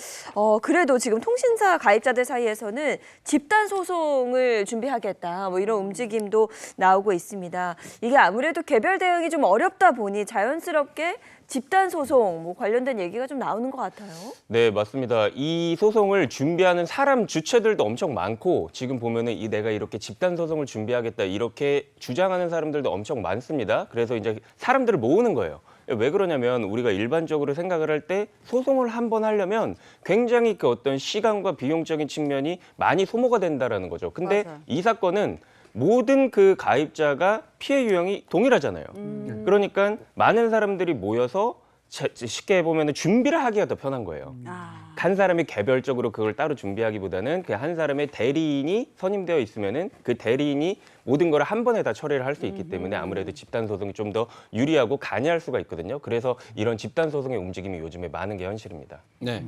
S2: 그래도 지금 통신사 가입자들 사이에서는 집단 소송을 준비하겠다 뭐 이런 움직임도 나오고 있습니다. 이게 아무래도 개별 대응이 좀 어렵다 보니 자연스럽게 집단 소송 뭐 관련된 얘기가 좀 나오는 것 같아요.
S9: 네, 맞습니다. 이 소송을 준비하는 사람 주체들도 엄청 많고 지금 보면은 내가 이렇게 집단 소송을 준비하겠다 이렇게 주장하는 사람들도 엄청 많습니다. 그래서 이제 사람들을 모으는 거예요. 왜 그러냐면 우리가 일반적으로 생각을 할 때 소송을 한번 하려면 굉장히 그 어떤 시간과 비용적인 측면이 많이 소모가 된다라는 거죠. 근데
S5: 맞아요.
S9: 이 사건은 모든 그 가입자가 피해 유형이 동일하잖아요. 그러니까 많은 사람들이 모여서 쉽게 보면 준비를 하기가 더 편한 거예요. 한 사람이 개별적으로 그걸 따로 준비하기보다는 그 한 사람의 대리인이 선임되어 있으면은 그 대리인이 모든 걸 한 번에 다 처리를 할 수 있기 때문에 아무래도 집단 소송이 좀 더 유리하고 간이할 수가 있거든요. 그래서 이런 집단 소송의 움직임이 요즘에 많은 게 현실입니다.
S6: 네.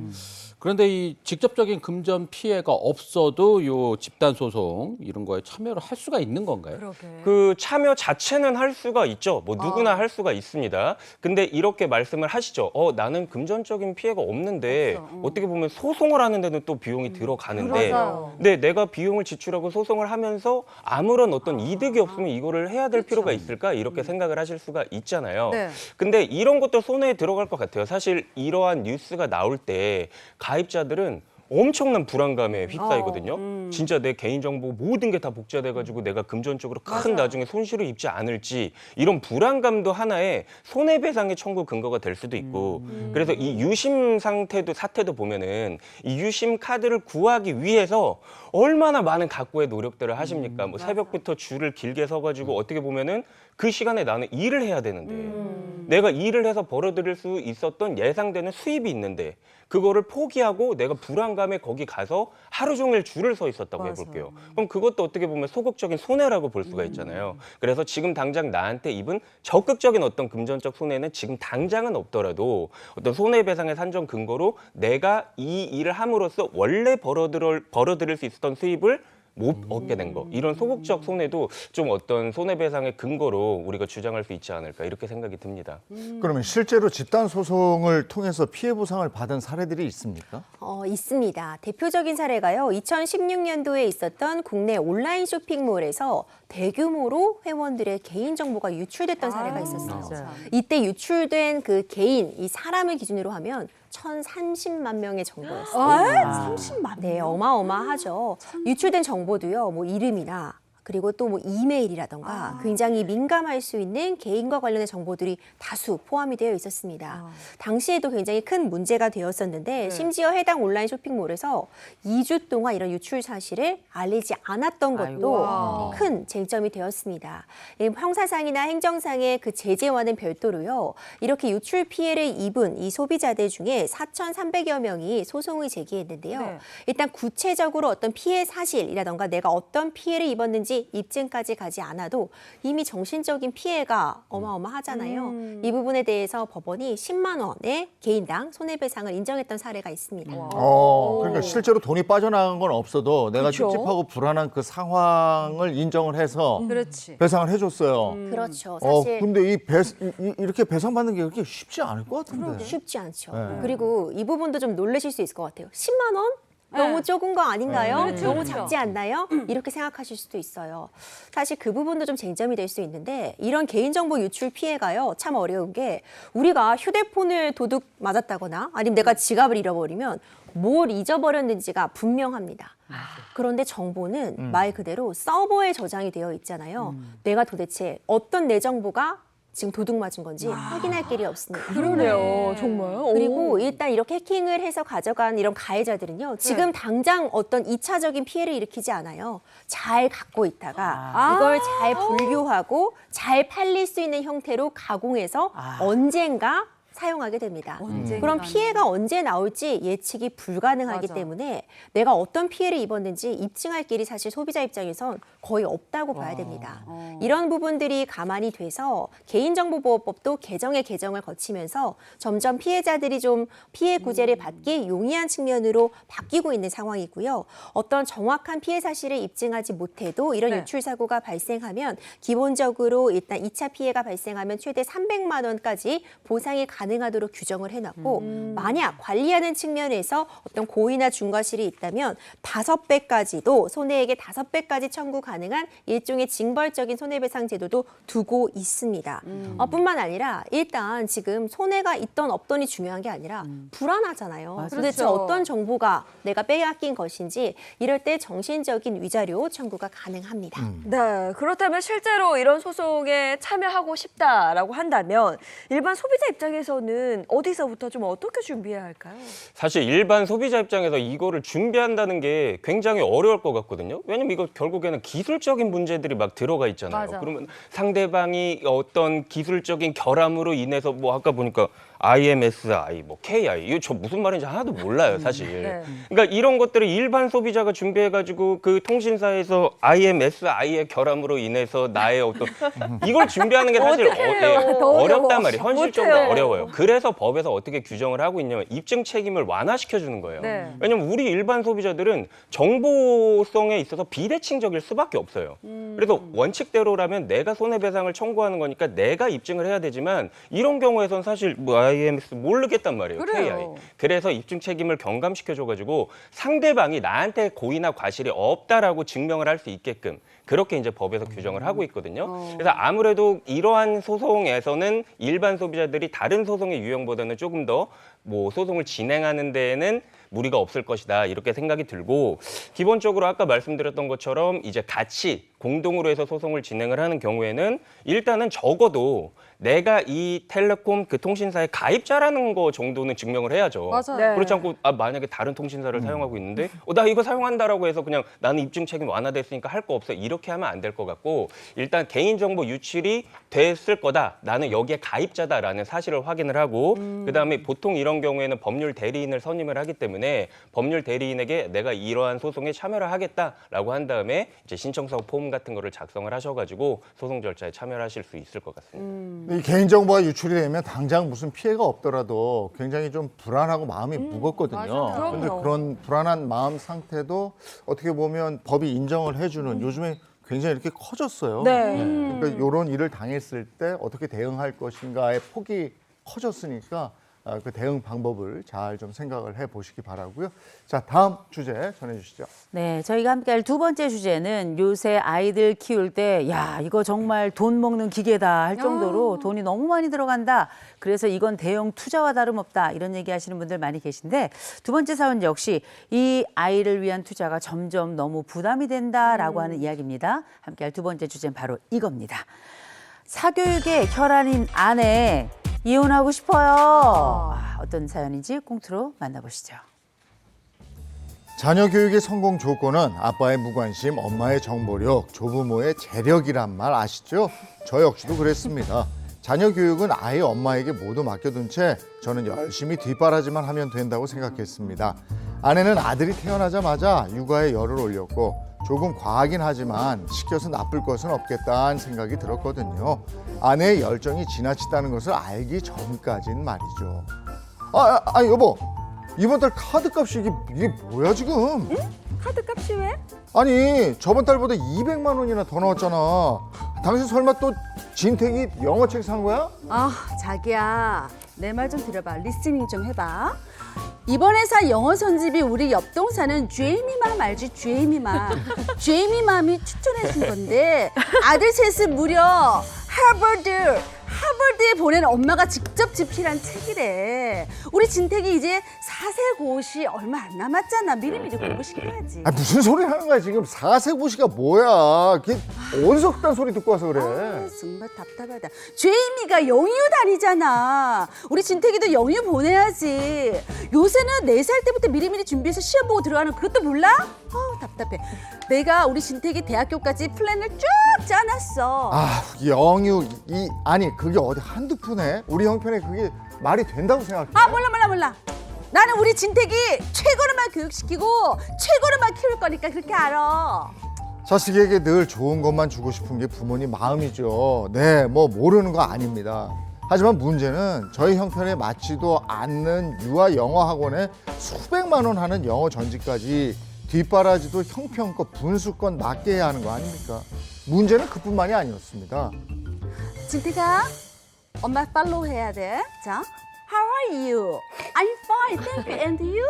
S6: 그런데 이 직접적인 금전 피해가 없어도 요 집단 소송 이런 거에 참여를 할 수가 있는 건가요?
S5: 그러게.
S9: 그 참여 자체는 할 수가 있죠. 뭐 누구나 할 수가 있습니다. 근데 이렇게 말씀을 하시죠. 나는 금전적인 피해가 없는데 어떻게 보면 소송을 하는 데는 또 비용이 들어가는데
S5: 맞아요.
S9: 네, 내가 비용을 지출하고 소송을 하면서 아무런 어떤 이득이 없으면 이거를 해야 될 필요가 있을까? 이렇게 생각을 하실 수가 있잖아요.
S5: 네.
S9: 근데 이런 것도 손해에 들어갈 것 같아요. 사실 이러한 뉴스가 나올 때 가입자들은 엄청난 불안감에 휩싸이거든요. 진짜 내 개인정보 모든 게 다 복제돼가지고 내가 금전적으로 큰 나중에 손실을 입지 않을지 이런 불안감도 하나의 손해배상의 청구 근거가 될 수도 있고 그래서 이 유심 사태도 보면은 이 유심 카드를 구하기 위해서 얼마나 많은 각고의 노력들을 하십니까? 뭐 새벽부터 줄을 길게 서가지고 어떻게 보면은 그 시간에 나는 일을 해야 되는데 내가 일을 해서 벌어들일 수 있었던 예상되는 수입이 있는데 그거를 포기하고 내가 불안감에 거기 가서 하루 종일 줄을 서 있었다고 해볼게요. 그럼 그것도 어떻게 보면 소극적인 손해라고 볼 수가 있잖아요. 그래서 지금 당장 나한테 입은 적극적인 어떤 금전적 손해는 지금 당장은 없더라도 어떤 손해배상의 산정 근거로 내가 이 일을 함으로써 원래 벌어들일 수 있었던 수입을 못 얻게 된 거. 이런 소극적 손해도 좀 어떤 손해배상의 근거로 우리가 주장할 수 있지 않을까 이렇게 생각이 듭니다.
S1: 그러면 실제로 집단 소송을 통해서 피해 보상을 받은 사례들이 있습니까?
S8: 있습니다. 대표적인 사례가요. 2016년도에 있었던 국내 온라인 쇼핑몰에서 대규모로 회원들의 개인정보가 유출됐던 사례가 있었어요.
S7: 맞아요.
S8: 이때 유출된 그 개인, 이 사람을 기준으로 하면 1,030만 명의 정보였어요.
S5: 30만
S8: 네, 어마어마하죠. 유출된 정보도요, 뭐 이름이나 그리고 또 뭐 이메일이라던가 굉장히 민감할 수 있는 개인과 관련된 정보들이 다수 포함이 되어 있었습니다. 당시에도 굉장히 큰 문제가 되었었는데 심지어 해당 온라인 쇼핑몰에서 2주 동안 이런 유출 사실을 알리지 않았던 것도 큰 쟁점이 되었습니다. 이 형사상이나 행정상의 그 제재와는 별도로요. 이렇게 유출 피해를 입은 이 소비자들 중에 4,300여 명이 소송을 제기했는데요.
S5: 네.
S8: 일단 구체적으로 어떤 피해 사실이라던가 내가 어떤 피해를 입었는지 입증까지 가지 않아도 이미 정신적인 피해가 어마어마하잖아요. 이 부분에 대해서 법원이 10만 원의 개인당 손해배상을 인정했던 사례가 있습니다.
S1: 그러니까 실제로 돈이 빠져나간 건 없어도 내가
S2: 그쵸?
S1: 찝찝하고 불안한 그 상황을 인정을 해서
S5: 그렇지.
S1: 배상을 해줬어요.
S8: 그렇죠. 사실
S1: 근데 이렇게 배상받는 게 그렇게 쉽지 않을 것 같은데.
S8: 쉽지 않죠.
S1: 네.
S8: 그리고 이 부분도 좀 놀라실 수 있을 것 같아요. 10만 원? 너무 적은 거 아닌가요?
S1: 네.
S8: 너무
S5: 그렇죠.
S8: 작지 않나요? 이렇게 생각하실 수도 있어요. 사실 그 부분도 좀 쟁점이 될 수 있는데 이런 개인정보 유출 피해가요. 참 어려운 게 우리가 휴대폰을 도둑 맞았다거나 아니면 내가 지갑을 잃어버리면 뭘 잊어버렸는지가 분명합니다. 그런데 정보는 말 그대로 서버에 저장이 되어 있잖아요. 내가 도대체 어떤 내 정보가 지금 도둑 맞은 건지 확인할 길이 없습니다.
S2: 그러네요. 정말.
S8: 그리고 일단 이렇게 해킹을 해서 가져간 이런 가해자들은요. 지금 당장 어떤 2차적인 피해를 일으키지 않아요. 잘 갖고 있다가 이걸 잘 분류하고 잘 팔릴 수 있는 형태로 가공해서 언젠가 사용하게 됩니다. 그럼 피해가 언제 나올지 예측이 불가능하기
S5: 맞아.
S8: 때문에 내가 어떤 피해를 입었는지 입증할 길이 사실 소비자 입장에선 거의 없다고 봐야 됩니다. 이런 부분들이 가만히 돼서 개인정보보호법도 개정의 개정을 거치면서 점점 피해자들이 좀 피해 구제를 받기 용이한 측면으로 바뀌고 있는 상황이고요. 어떤 정확한 피해 사실을 입증하지 못해도 이런 유출 사고가 발생하면 기본적으로 일단 2차 피해가 발생하면 최대 300만 원까지 보상이 가능하도록 규정을 해놨고 만약 관리하는 측면에서 어떤 고의나 중과실이 있다면 5배까지도 손해액의 5배까지 청구 가능한 일종의 징벌적인 손해배상 제도도 두고 있습니다. 뿐만 아니라 일단 지금 손해가 있던 없던이 중요한 게 아니라 불안하잖아요. 도대체
S5: 그렇죠.
S8: 어떤 정보가 내가 빼앗긴 것인지 이럴 때 정신적인 위자료 청구가 가능합니다.
S2: 네, 그렇다면 실제로 이런 소송에 참여하고 싶다라고 한다면 일반 소비자 입장에서 입장에서는 어디서부터 좀 어떻게 준비해야 할까요?
S9: 사실 일반 소비자 입장에서 이거를 준비한다는 게 굉장히 어려울 것 같거든요. 왜냐면 이거 결국에는 기술적인 문제들이 막 들어가 있잖아요.
S5: 맞아.
S9: 그러면 상대방이 어떤 기술적인 결함으로 인해서 뭐 아까 보니까 IMSI, 뭐 KI 이거 저 무슨 말인지 하나도 몰라요, 사실.
S5: 네.
S9: 그러니까 이런 것들을 일반 소비자가 준비해가지고 그 통신사에서 IMSI의 결함으로 인해서 나의 어떤 이걸 준비하는 게 사실
S2: 어떻게 해요? 더
S9: 어렵단
S2: 어려워.
S9: 말이에요. 현실적으로
S2: 못해요.
S9: 어려워요. 그래서 법에서 어떻게 규정을 하고 있냐면 입증 책임을 완화시켜 주는 거예요.
S2: 네.
S9: 왜냐면 우리 일반 소비자들은 정보성에 있어서 비대칭적일 수밖에 없어요. 그래서 원칙대로라면 내가 손해배상을 청구하는 거니까 내가 입증을 해야 되지만 이런 경우에선 사실 뭐 IMS 모르겠단 말이에요.
S5: 그래요.
S9: KI. 그래서 입증 책임을 경감시켜줘가지고 상대방이 나한테 고의나 과실이 없다라고 증명을 할 수 있게끔 그렇게 이제 법에서 규정을 하고 있거든요. 그래서 아무래도 이러한 소송에서는 일반 소비자들이 다른 소송의 유형보다는 조금 더 뭐 소송을 진행하는 데에는 무리가 없을 것이다 이렇게 생각이 들고 기본적으로 아까 말씀드렸던 것처럼 이제 같이 공동으로 해서 소송을 진행을 하는 경우에는 일단은 적어도 내가 이 텔레콤 그 통신사의 가입자라는 거 정도는 증명을 해야죠.
S5: 맞아요.
S2: 네.
S9: 그렇지 않고 만약에 다른 통신사를 사용하고 있는데 나 이거 사용한다라고 해서 그냥 나는 입증 책임 완화됐으니까 할 거 없어 이렇게 하면 안 될 것 같고 일단 개인정보 유출이 됐을 거다. 나는 여기에 가입자다라는 사실을 확인을 하고 그다음에 보통 이런 경우에는 법률 대리인을 선임을 하기 때문에 법률 대리인에게 내가 이러한 소송에 참여를 하겠다라고 한 다음에 이제 신청서 폼 같은 거를 작성을 하셔가지고 소송 절차에 참여를 하실 수 있을 것 같습니다.
S1: 이 개인정보가 유출이 되면 당장 무슨 피해가 없더라도 굉장히 좀 불안하고 마음이 무겁거든요.
S5: 맞아요.
S1: 그런데
S2: 그럼요.
S1: 그런 불안한 마음 상태도 어떻게 보면 법이 인정을 해주는 요즘에 굉장히 이렇게 커졌어요.
S2: 네.
S1: 그러니까 이런 일을 당했을 때 어떻게 대응할 것인가의 폭이 커졌으니까 그 대응 방법을 잘 좀 생각을 해보시기 바라고요. 자, 다음 주제 전해주시죠.
S7: 네, 저희가 함께할 두 번째 주제는 요새 아이들 키울 때, 야, 이거 정말 돈 먹는 기계다 할 정도로 돈이 너무 많이 들어간다. 그래서 이건 대형 투자와 다름없다. 이런 얘기 하시는 분들 많이 계신데 두 번째 사연 역시 이 아이를 위한 투자가 점점 너무 부담이 된다라고 하는 이야기입니다. 함께할 두 번째 주제는 바로 이겁니다. 사교육의 혈안인 아내 이혼하고 싶어요. 어떤 사연인지 꽁트로 만나보시죠.
S1: 자녀 교육의 성공 조건은 아빠의 무관심, 엄마의 정보력, 조부모의 재력이란 말 아시죠? 저 역시도 그랬습니다. 자녀 교육은 아이 엄마에게 모두 맡겨둔 채 저는 열심히 뒷바라지만 하면 된다고 생각했습니다. 아내는 아들이 태어나자마자 육아에 열을 올렸고 조금 과하긴 하지만 시켜서 나쁠 것은 없겠다는 생각이 들었거든요. 아내의 열정이 지나치다는 것을 알기 전까진 말이죠. 아니 여보, 이번 달 카드값이 이게 뭐야 지금?
S2: 카드 값이 왜?
S1: 아니 저번 달보다 200만 원이나 더 나왔잖아. 당신 설마 또 진택이 영어책 산 거야?
S5: 아, 자기야. 내 말 좀 들어봐. 리스닝 좀 해봐. 이번 회사 영어 선집이 우리 옆동 사는 주에미맘 알지? 주에미맘. 주에미맘이 추천해 준 건데 아들 셋을 무려 하버드에 보낸 엄마가 직접 집필한 책이래. 우리 진택이 이제 사세고시 얼마 안 남았잖아. 미리미리 공부시켜야지.
S1: 아 무슨 소리 하는 거야 지금. 사세고시가 뭐야. 그게 어디서 그딴 소리 듣고 와서 그래.
S5: 아, 정말 답답하다. 죄미가 영유 다니잖아. 우리 진택이도 영유 보내야지. 요새는 4살 때부터 미리미리 준비해서 시험 보고 들어가는 그것도 몰라? 답답해. 내가 우리 진택이 대학교까지 플랜을 쭉 짜놨어.
S1: 아 영유 아니 그게 어디 한두 푼에 우리 형편에 그게 말이 된다고 생각해?
S5: 아, 몰라. 나는 우리 진택이 최고로만 교육시키고 최고로만 키울 거니까 그렇게 알아.
S1: 자식에게 늘 좋은 것만 주고 싶은 게 부모님 마음이죠. 네, 뭐 모르는 거 아닙니다. 하지만 문제는 저희 형편에 맞지도 않는 유아 영어 학원에 수백만 원 하는 영어 전지까지 뒷바라지도 형편껏 분수껏 맞게 해야 하는 거 아닙니까? 문제는 그뿐만이 아니었습니다.
S5: 진택아, 엄마 팔로우 해야 돼. 자, How are you? I'm fine, thank you. And you?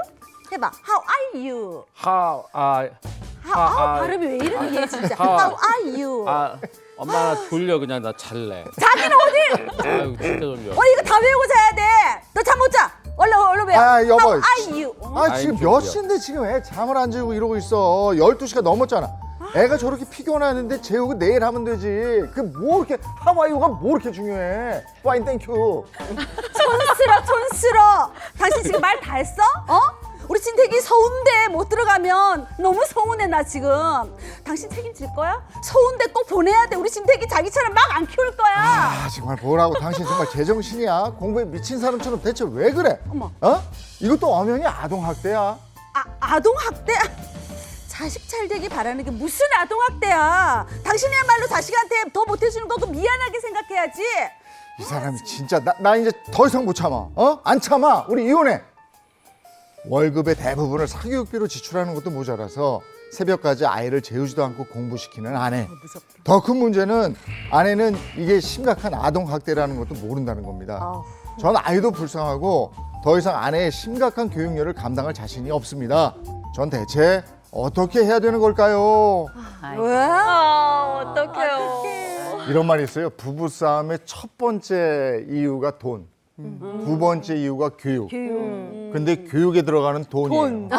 S5: 해봐. How are you? 발음이 왜 이러니 얘 진짜. How are you?
S6: 엄마 나 졸려 그냥 나 잘래.
S5: 자기는 어디?
S6: 아유 진짜 졸려.
S5: 이거 다 외우고 자야 돼. 너 잠 못 자. 얼른 외워.
S1: 아, 여보.
S5: How are you?
S1: 지금
S6: 아이,
S1: 몇
S6: 졸려.
S1: 시인데 지금 애 잠을 안 재우고 이러고 있어. 12시가 넘었잖아. 애가 저렇게 피곤하는데 재우고 내일 하면 되지. 그 뭐 이렇게 하와이오가 뭐 이렇게 중요해. 파인 땡큐.
S5: 촌스러. 당신 지금 말 다 했어? 어? 우리 진택이 서운대 못 들어가면 너무 서운해 나 지금. 당신 책임질 거야? 서운대 꼭 보내야 돼. 우리 진택이 자기처럼 막 안 키울 거야.
S1: 아 정말 뭐라고 당신 정말 제정신이야? 공부에 미친 사람처럼 대체 왜 그래?
S5: 어머.
S1: 어? 이것도 엄연히 아동학대야.
S5: 아동학대? 자식 잘 되기 바라는 게 무슨 아동학대야. 당신이야말로 자식한테 더 못해주는 거 그 미안하게 생각해야지.
S1: 이 사람이 진짜 나 이제 더 이상 못 참아. 어? 안 참아. 우리 이혼해. 월급의 대부분을 사교육비로 지출하는 것도 모자라서 새벽까지 아이를 재우지도 않고 공부시키는 아내. 더 큰 문제는 아내는 이게 심각한 아동학대라는 것도 모른다는 겁니다. 전 아이도 불쌍하고 더 이상 아내의 심각한 교육료를 감당할 자신이 없습니다. 전 대체 어떻게 해야 되는 걸까요?
S2: 어떡해요.
S1: 이런 말이 있어요. 부부싸움의 첫 번째 이유가 돈. 두 번째 이유가 교육. 근데 교육에 들어가는 돈이에요.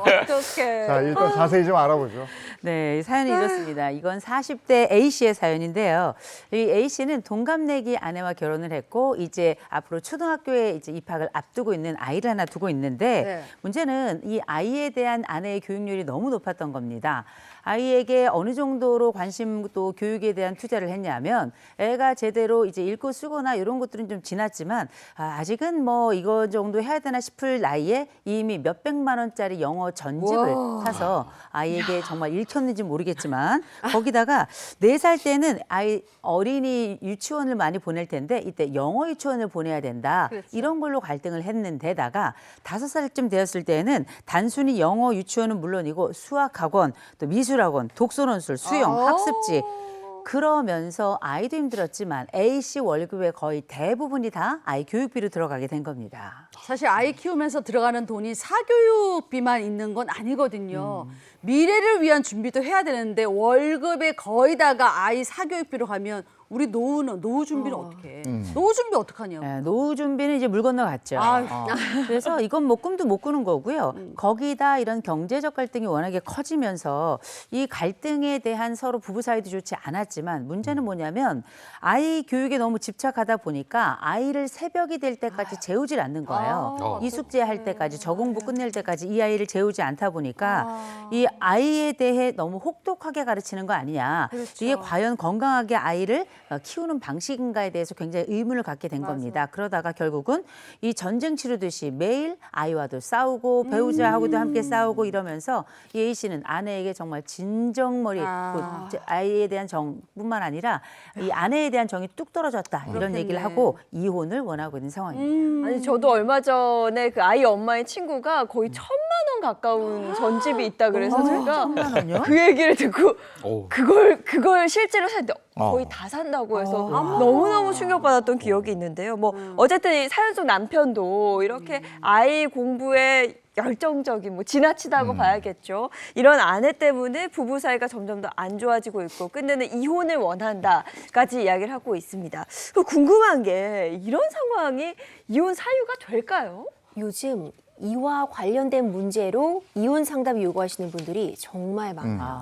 S5: 어떡해.
S1: 자, 일단 자세히 좀 알아보죠.
S7: 네, 이 사연이 이렇습니다. 이건 40대 A씨의 사연인데요. 이 A씨는 동갑내기 아내와 결혼을 했고 이제 앞으로 초등학교에 이제 입학을 앞두고 있는 아이를 하나 두고 있는데
S5: 네.
S7: 문제는 이 아이에 대한 아내의 교육률이 너무 높았던 겁니다. 아이에게 어느 정도로 관심 또 교육에 대한 투자를 했냐면 애가 제대로 이제 읽고 쓰거나 이런 것들은 좀 지났지만 아직은 뭐 이거 정도 해야 되나 싶을 나이에 이미 몇백만 원짜리 영어 전집을 사서 아이에게 정말 읽혔는지 모르겠지만 거기다가 4살 때는 아이 어린이 유치원을 많이 보낼 텐데 이때 영어 유치원을 보내야 된다.
S5: 그렇죠.
S7: 이런 걸로 갈등을 했는데다가 5살쯤 되었을 때는 단순히 영어 유치원은 물론이고 수학학원, 또 미술학원, 독서논술, 수영, 학습지 그러면서 아이도 힘들었지만 A씨 월급의 거의 대부분이 다 아이 교육비로 들어가게 된 겁니다.
S5: 사실 아이 키우면서 들어가는 돈이 사교육비만 있는 건 아니거든요. 미래를 위한 준비도 해야 되는데 월급의 거의 다가 아이 사교육비로 가면 우리 노후 준비는 어떻게 해? 노후 준비 어떡하냐고.
S7: 네, 노후 준비는 이제 물 건너갔죠.
S5: 아유.
S7: 그래서 이건 뭐 꿈도 못 꾸는 거고요. 거기다 이런 경제적 갈등이 워낙에 커지면서 이 갈등에 대한 서로 부부 사이도 좋지 않았지만 문제는 뭐냐면 아이 교육에 너무 집착하다 보니까 아이를 새벽이 될 때까지 재우질 않는 거예요. 이 숙제 할 때까지 저 공부 끝낼 때까지 이 아이를 재우지 않다 보니까 이 아이에 대해 너무 혹독하게 가르치는 거 아니냐.
S5: 그렇죠.
S7: 이게 과연 건강하게 아이를 키우는 방식인가에 대해서 굉장히 의문을 갖게 된 겁니다. 그러다가 결국은 이 전쟁 치르듯이 매일 아이와도 싸우고 배우자하고도 함께 싸우고 이러면서 이 A 씨는 아내에게 정말 진정머리 아이에 대한 정뿐만 아니라 이 아내에 대한 정이 뚝 떨어졌다 이런 얘기를 하고 이혼을 원하고 있는 상황입니다.
S2: 아니 저도 얼마 전에 그 아이 엄마의 친구가 거의 1,000만 원 가까운 전집이 있다 그래서 제가
S7: 1,000만 원이요?
S2: 그 얘기를 듣고
S6: 오.
S2: 그걸 실제로 샀는데 거의 다 산다고 해서 너무너무 충격받았던 기억이 있는데요. 뭐 어쨌든 이 사연 속 남편도 이렇게 아이 공부에 열정적인 뭐 지나치다고 봐야겠죠. 이런 아내 때문에 부부 사이가 점점 더 안 좋아지고 있고 끝내는 이혼을 원한다까지 이야기를 하고 있습니다. 궁금한 게 이런 상황이 이혼 사유가 될까요?
S8: 요즘 이와 관련된 문제로 이혼 상담 요구하시는 분들이 정말 많아요.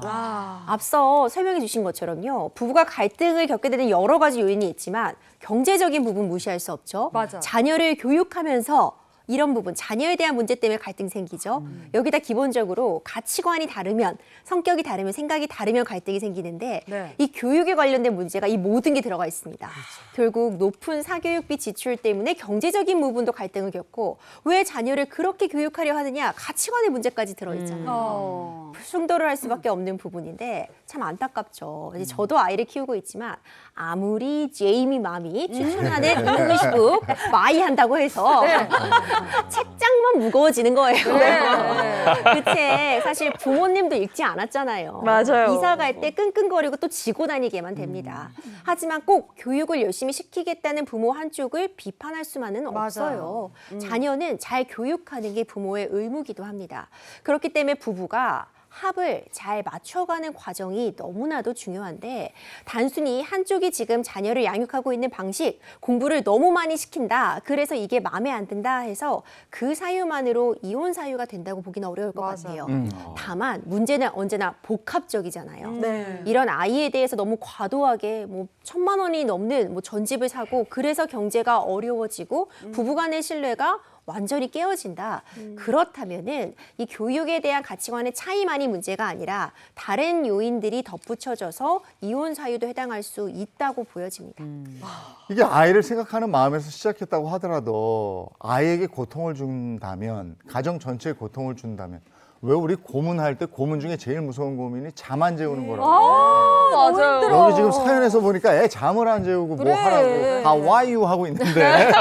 S8: 앞서 설명해 주신 것처럼요. 부부가 갈등을 겪게 되는 여러 가지 요인이 있지만 경제적인 부분 무시할 수 없죠.
S5: 맞아.
S8: 자녀를 교육하면서 이런 부분, 자녀에 대한 문제 때문에 갈등 생기죠. 여기다 기본적으로 가치관이 다르면, 성격이 다르면, 생각이 다르면 갈등이 생기는데
S5: 네.
S8: 이 교육에 관련된 문제가 이 모든 게 들어가 있습니다. 결국 높은 사교육비 지출 때문에 경제적인 부분도 갈등을 겪고 왜 자녀를 그렇게 교육하려 하느냐 가치관의 문제까지 들어있잖아요. 충돌을 할 수밖에 없는 부분인데 참 안타깝죠. 이제 저도 아이를 키우고 있지만 아무리 제이미 맘이 추천하는 잉글리시북 마이 한다고 해서 책장만 무거워지는 거예요. 그 책 사실 부모님도 읽지 않았잖아요.
S2: 맞아요.
S8: 이사 갈 때 끙끙거리고 또 지고 다니게만 됩니다. 하지만 꼭 교육을 열심히 시키겠다는 부모 한쪽을 비판할 수만은 없어요. 자녀는 잘 교육하는 게 부모의 의무기도 합니다. 그렇기 때문에 부부가 합을 잘 맞춰가는 과정이 너무나도 중요한데 단순히 한쪽이 지금 자녀를 양육하고 있는 방식, 공부를 너무 많이 시킨다. 그래서 이게 마음에 안 든다 해서 그 사유만으로 이혼 사유가 된다고 보기는 어려울 것 같아요. 다만 문제는 언제나 복합적이잖아요.
S2: 네.
S8: 이런 아이에 대해서 너무 과도하게 뭐 1,000만 원이 넘는 뭐 전집을 사고 그래서 경제가 어려워지고 부부간의 신뢰가 완전히 깨어진다. 그렇다면은 이 교육에 대한 가치관의 차이만이 문제가 아니라 다른 요인들이 덧붙여져서 이혼 사유도 해당할 수 있다고 보여집니다.
S1: 이게 아이를 생각하는 마음에서 시작했다고 하더라도 아이에게 고통을 준다면, 가정 전체에 고통을 준다면, 왜 우리 고문할 때 고문 중에 제일 무서운 고민이 잠 안 재우는 거라고.
S2: 맞아요.
S1: 여기 지금 사연에서 보니까 애 잠을 안 재우고 뭐 하라고 How are you 하고 있는데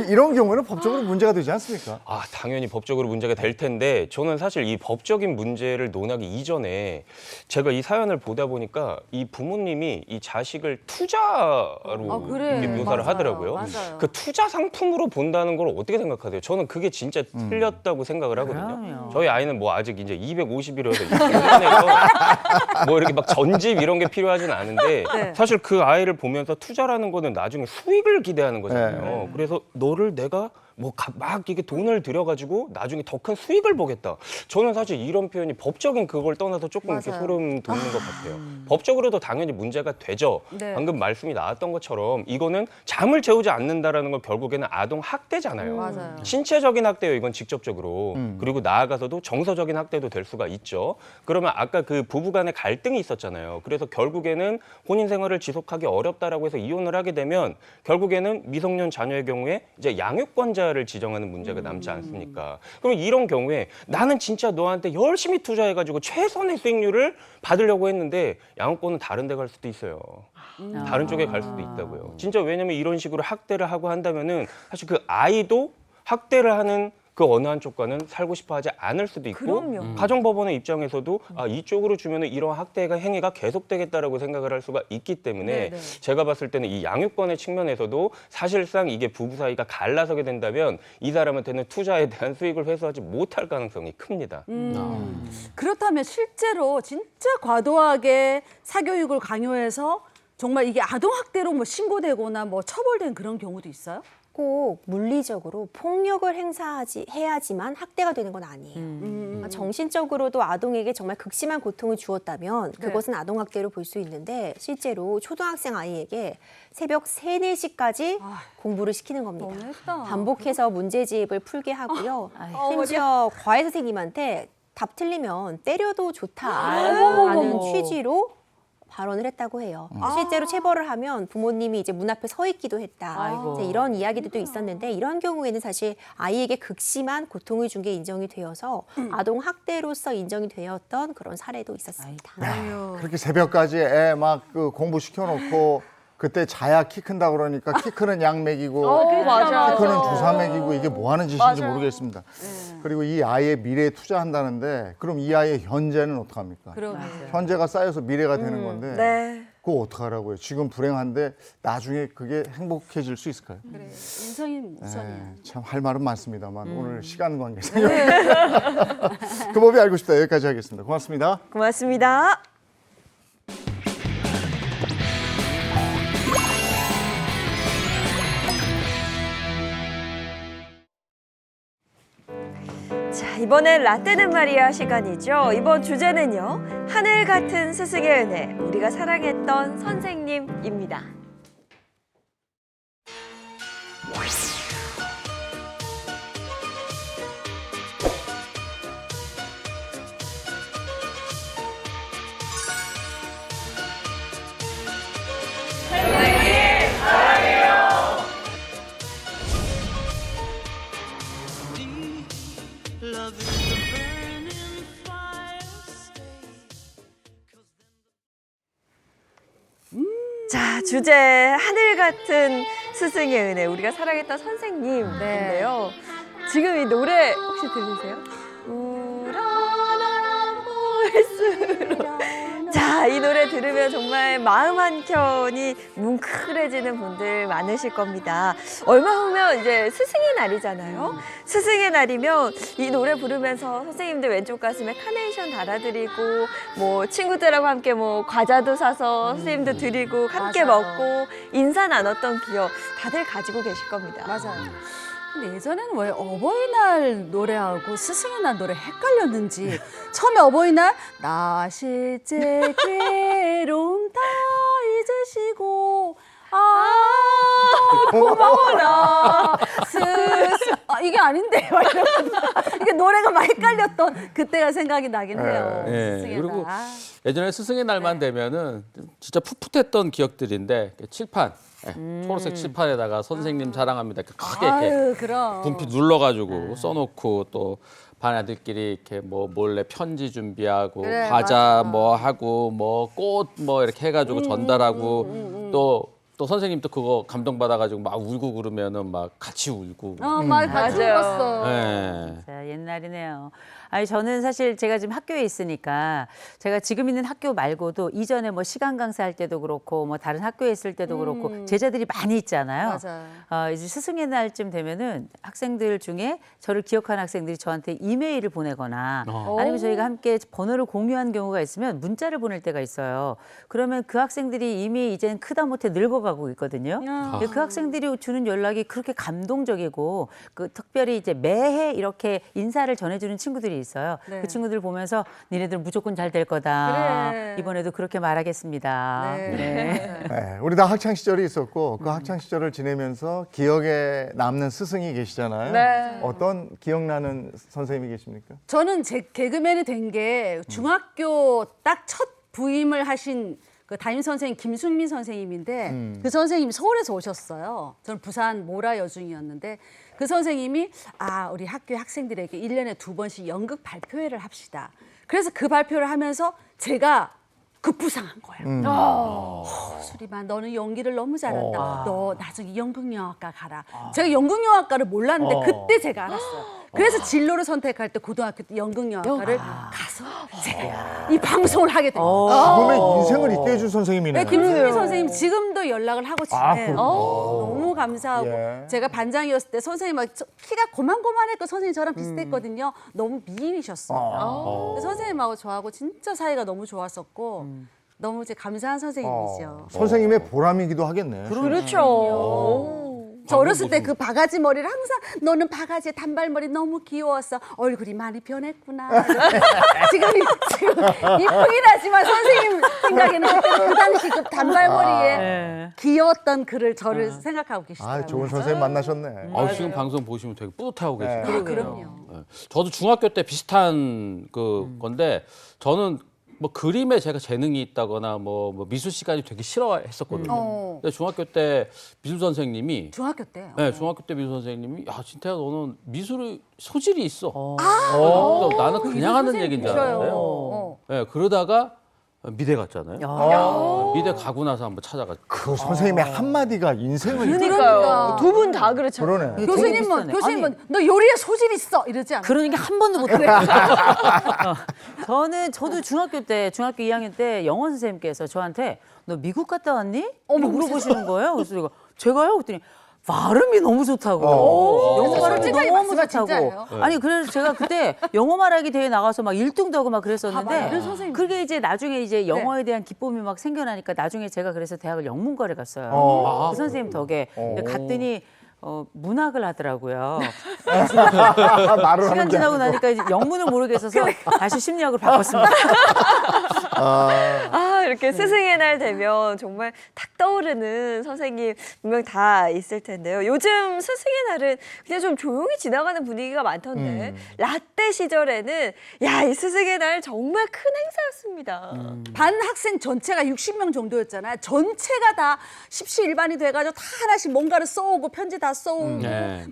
S1: 이런 경우는 법적으로 문제가 되지 않습니까?
S9: 아, 당연히 법적으로 문제가 될 텐데 저는 사실 이 법적인 문제를 논하기 이전에 제가 이 사연을 보다 보니까 이 부모님이 이 자식을 투자로
S5: 그래.
S9: 이렇게 묘사를
S5: 맞아요.
S9: 하더라고요.
S5: 맞아요.
S9: 그 투자 상품으로 본다는 걸 어떻게 생각하세요? 저는 그게 진짜 틀렸다고 생각을 하거든요.
S7: 그럼요.
S9: 저희 아이는 뭐 아직 이제 250이라서 이렇게 뭐 이렇게 막 전집 이런 게 필요하진 않은데 사실 그 아이를 보면서 투자라는 거는 나중에 수익을 기대하는 거잖아요. 그래서 너를 내가 뭐 막 이게 돈을 들여가지고 나중에 더 큰 수익을 보겠다. 저는 사실 이런 표현이 법적인 그걸 떠나서 조금 이렇게
S5: 맞아요.
S9: 소름 돋는 것 같아요. 법적으로도 당연히 문제가 되죠.
S5: 네.
S9: 방금 말씀이 나왔던 것처럼 이거는 잠을 재우지 않는다라는 건 결국에는 아동 학대잖아요.
S5: 맞아요.
S9: 신체적인 학대요, 이건 직접적으로. 그리고 나아가서도 정서적인 학대도 될 수가 있죠. 그러면 아까 그 부부간의 갈등이 있었잖아요. 그래서 결국에는 혼인 생활을 지속하기 어렵다라고 해서 이혼을 하게 되면 결국에는 미성년 자녀의 경우에 이제 양육권자를 지정하는 문제가 남지 않습니까? 그럼 이런 경우에 나는 진짜 너한테 열심히 투자해가지고 최선의 수익률을 받으려고 했는데 양육권은 다른 데 갈 수도 있어요. 다른 쪽에 갈 수도 있다고요. 진짜 왜냐면 이런 식으로 학대를 하고 한다면은 사실 그 아이도 학대를 하는 그 어느 한쪽과는 살고 싶어 하지 않을 수도 있고
S2: 그럼요.
S9: 가정법원의 입장에서도 이쪽으로 주면은 이런 학대가 행위가 계속되겠다라고 생각을 할 수가 있기 때문에 제가 봤을 때는 이 양육권의 측면에서도 사실상 이게 부부 사이가 갈라서게 된다면 이 사람한테는 투자에 대한 수익을 회수하지 못할 가능성이 큽니다.
S5: 그렇다면 실제로 진짜 과도하게 사교육을 강요해서 정말 이게 아동학대로 뭐 신고되거나 뭐 처벌된 그런 경우도 있어요?
S8: 꼭 물리적으로 폭력을 해야지만 학대가 되는 건 아니에요. 정신적으로도 아동에게 정말 극심한 고통을 주었다면 그것은 아동학대로 볼 수 있는데 실제로 초등학생 아이에게 새벽 3, 4시까지 공부를 시키는 겁니다.
S5: 너무했다.
S8: 반복해서 문제집을 풀게 하고요. 심지어 과외 선생님한테 답 틀리면 때려도 좋다라는 취지로 발언을 했다고 해요. 실제로 체벌을 하면 부모님이 이제 문 앞에 서 있기도 했다.
S7: 아이고.
S8: 이제 이런 이야기들도 있었는데 이런 경우에는 사실 아이에게 극심한 고통을 준 게 인정이 되어서 아동 학대로서 인정이 되었던 그런 사례도 있었습니다.
S1: 그렇게 새벽까지 애 막 그 공부 시켜놓고 그때 자야 키 큰다 그러니까 키 크는 약 먹이고
S2: 맞아.
S1: 키 크는 주사 먹이고 이게 뭐 하는 짓인지 모르겠습니다. 그리고 이 아이의 미래에 투자한다는데 그럼 이 아이의 현재는 어떡합니까?
S5: 그러게.
S1: 현재가 쌓여서 미래가 되는 건데
S2: 네.
S1: 그거 어떡하라고요? 지금 불행한데 나중에 그게 행복해질 수 있을까요?
S5: 그래. 인성이 우선이야.
S1: 참 할 말은 많습니다만 오늘 시간 관계상 그 법이 알고 싶다 여기까지 하겠습니다. 고맙습니다.
S2: 고맙습니다. 자, 이번엔 라떼는 마리아 시간이죠. 이번 주제는요. 하늘 같은 스승의 은혜, 우리가 사랑했던 선생님입니다. 자, 주제 하늘 같은 스승의 은혜, 우리가 사랑했던 선생님인데요. 지금 이 노래 혹시 들리세요? 우러나 볼수록. 자, 이 노래 들으면 정말 마음 한켠이 뭉클해지는 분들 많으실 겁니다. 얼마 후면 이제 스승의 날이잖아요. 스승의 날이면 이 노래 부르면서 선생님들 왼쪽 가슴에 카네이션 달아드리고 뭐 친구들하고 함께 뭐 과자도 사서 선생님들 드리고 함께
S5: 맞아요.
S2: 먹고 인사 나눴던 기억 다들 가지고 계실 겁니다.
S5: 맞아요. 근데 예전에는 왜 어버이날 노래하고 스승의 날 노래 헷갈렸는지 처음에 어버이날 나 실제 괴로움 다 잊으시고 고마워라 이게 아닌데 막 이러면서 이게 노래가 막 헷갈렸던 그때가 생각이 나긴 해요.
S6: 네.
S5: 스승의
S6: 그리고
S5: 날.
S6: 예전에 스승의 날만 되면은 진짜 풋풋했던 기억들인데 칠판, 초록색 칠판에다가 선생님 사랑합니다 이렇게 크게 이렇게
S5: 아유 그럼.
S6: 분필 눌러가지고 써놓고 또 반 아들끼리 이렇게 뭐 몰래 편지 준비하고
S5: 그래,
S6: 과자
S5: 맞아.
S6: 뭐 하고 뭐 꽃 뭐 이렇게 해가지고 전달하고 또 선생님도 그거 감동받아가지고 막 울고 그러면은 막 같이 울고.
S5: 같이
S2: 맞아요.
S5: 울었어.
S6: 네.
S7: 자, 옛날이네요. 아니 저는 사실 제가 지금 학교에 있으니까 제가 지금 있는 학교 말고도 이전에 뭐 시간 강사할 때도 그렇고 뭐 다른 학교에 있을 때도 그렇고 제자들이 많이 있잖아요.
S5: 맞아요.
S7: 이제 스승의 날쯤 되면은 학생들 중에 저를 기억하는 학생들이 저한테 이메일을 보내거나 아니면 저희가 함께 번호를 공유한 경우가 있으면 문자를 보낼 때가 있어요. 그러면 그 학생들이 이미 이제는 크다 못해 늙어가고 있거든요. 근데 그 학생들이 주는 연락이 그렇게 감동적이고 그 특별히 이제 매해 이렇게 인사를 전해주는 친구들이 있어요.
S5: 네.
S7: 그 친구들 보면서 니네들 무조건 잘 될 거다.
S5: 그래.
S7: 이번에도 그렇게 말하겠습니다.
S5: 네.
S1: 네, 우리 다 학창 시절이 있었고 그 학창 시절을 지내면서 기억에 남는 스승이 계시잖아요.
S2: 네.
S1: 어떤 기억나는 선생님이 계십니까?
S5: 저는 제 개그맨이 된 게 중학교 딱 첫 부임을 하신 그 담임 선생님 김숙민 선생님인데 그 선생님이 서울에서 오셨어요. 저는 부산 모라 여중이었는데 그 선생님이 우리 학교 학생들에게 1년에 2번씩 연극 발표회를 합시다. 그래서 그 발표를 하면서 제가 급부상한 거예요. 수리만 너는 연기를 너무 잘한다. 너 나중에 연극영화과 가라. 제가 연극영화과를 몰랐는데 그때 제가 알았어요. 그래서 진로를 선택할 때 고등학교 때 연극영화과를 가서 제가 이 방송을 하게 된 거예요.
S1: 지금의 인생을 있게 해준 선생님이네요.
S5: 네, 김수미 선생님 지금도 연락을 하고 지내요. 너무 감사하고
S1: 예.
S5: 제가 반장이었을 때 선생님 막 키가 고만고만했고 선생님 저랑 비슷했거든요. 너무 미인이셨어요. 그래서 선생님하고 저하고 진짜 사이가 너무 좋았었고 너무 이제 감사한 선생님이죠.
S1: 선생님의 보람이기도 하겠네.
S2: 그렇죠.
S5: 저 어렸을 때 그 바가지 머리를 항상 너는 바가지에 단발머리 너무 귀여웠어. 얼굴이 많이 변했구나. 지금 이쁘긴 하지만 선생님 생각에는 그때는 그 당시 그 단발머리에 귀여웠던 그를 저를 생각하고 계시더라고요.
S1: 좋은 선생님 만나셨네.
S6: 지금 방송 보시면 되게 뿌듯하고 계시네요.
S5: 그럼요.
S6: 네. 저도 중학교 때 비슷한 건데 저는 뭐 그림에 제가 재능이 있다거나 뭐 미술 시간이 되게 싫어했었거든요. 근데 중학교 때 미술 선생님이
S5: 중학교 때요.
S6: 네, 중학교 때 미술 선생님이 야 진태야 너는 미술의 소질이 있어. 그래서 나는 그냥 하는 얘기인 줄 알았는데요. 네, 그러다가 미대 갔잖아요. 미대 가고 나서 한번 찾아가지고
S1: 그 선생님의 한마디가 인생을
S2: 그러니까요. 두 분 다 그렇잖아요.
S1: 그러네.
S5: 교수님은 너 요리에 소질 있어 이러지 않아요?
S7: 그런 얘기 한 번도 못 해요. 저도 중학교 2학년 때 영어 선생님께서 저한테 너 미국 갔다 왔니? 물어보시는 거예요. 그래서 제가요? 그랬더니 발음이 너무 좋다고. 영어 발음이
S5: 솔직하게
S7: 너무
S5: 말씀하면
S7: 좋다고.
S5: 진짜예요?
S7: 아니 그래서 제가 그때 영어 말하기 대회 나가서 막 1등도 하고 막 그랬었는데
S5: 이런 선생님.
S7: 그게 이제 나중에 이제 영어에 대한 기쁨이 막 생겨나니까 나중에 제가 그래서 대학을 영문과를 갔어요. 그 선생님 덕에 근데 갔더니 문학을 하더라고요.
S1: 말을
S7: 시간
S1: 하는데.
S7: 지나고 나니까 이제 영문을 모르겠어서 다시 심리학을 바꿨습니다.
S2: 이렇게 스승의 날 되면 정말 탁 떠오르는 선생님 분명 다 있을 텐데요. 요즘 스승의 날은 그냥 좀 조용히 지나가는 분위기가 많던데 라떼 시절에는 이 스승의 날 정말 큰 행사였습니다.
S5: 반 학생 전체가 60명 정도였잖아요. 전체가 다 십시일반이 돼가지고 다 하나씩 뭔가를 써오고 편지 다 써오고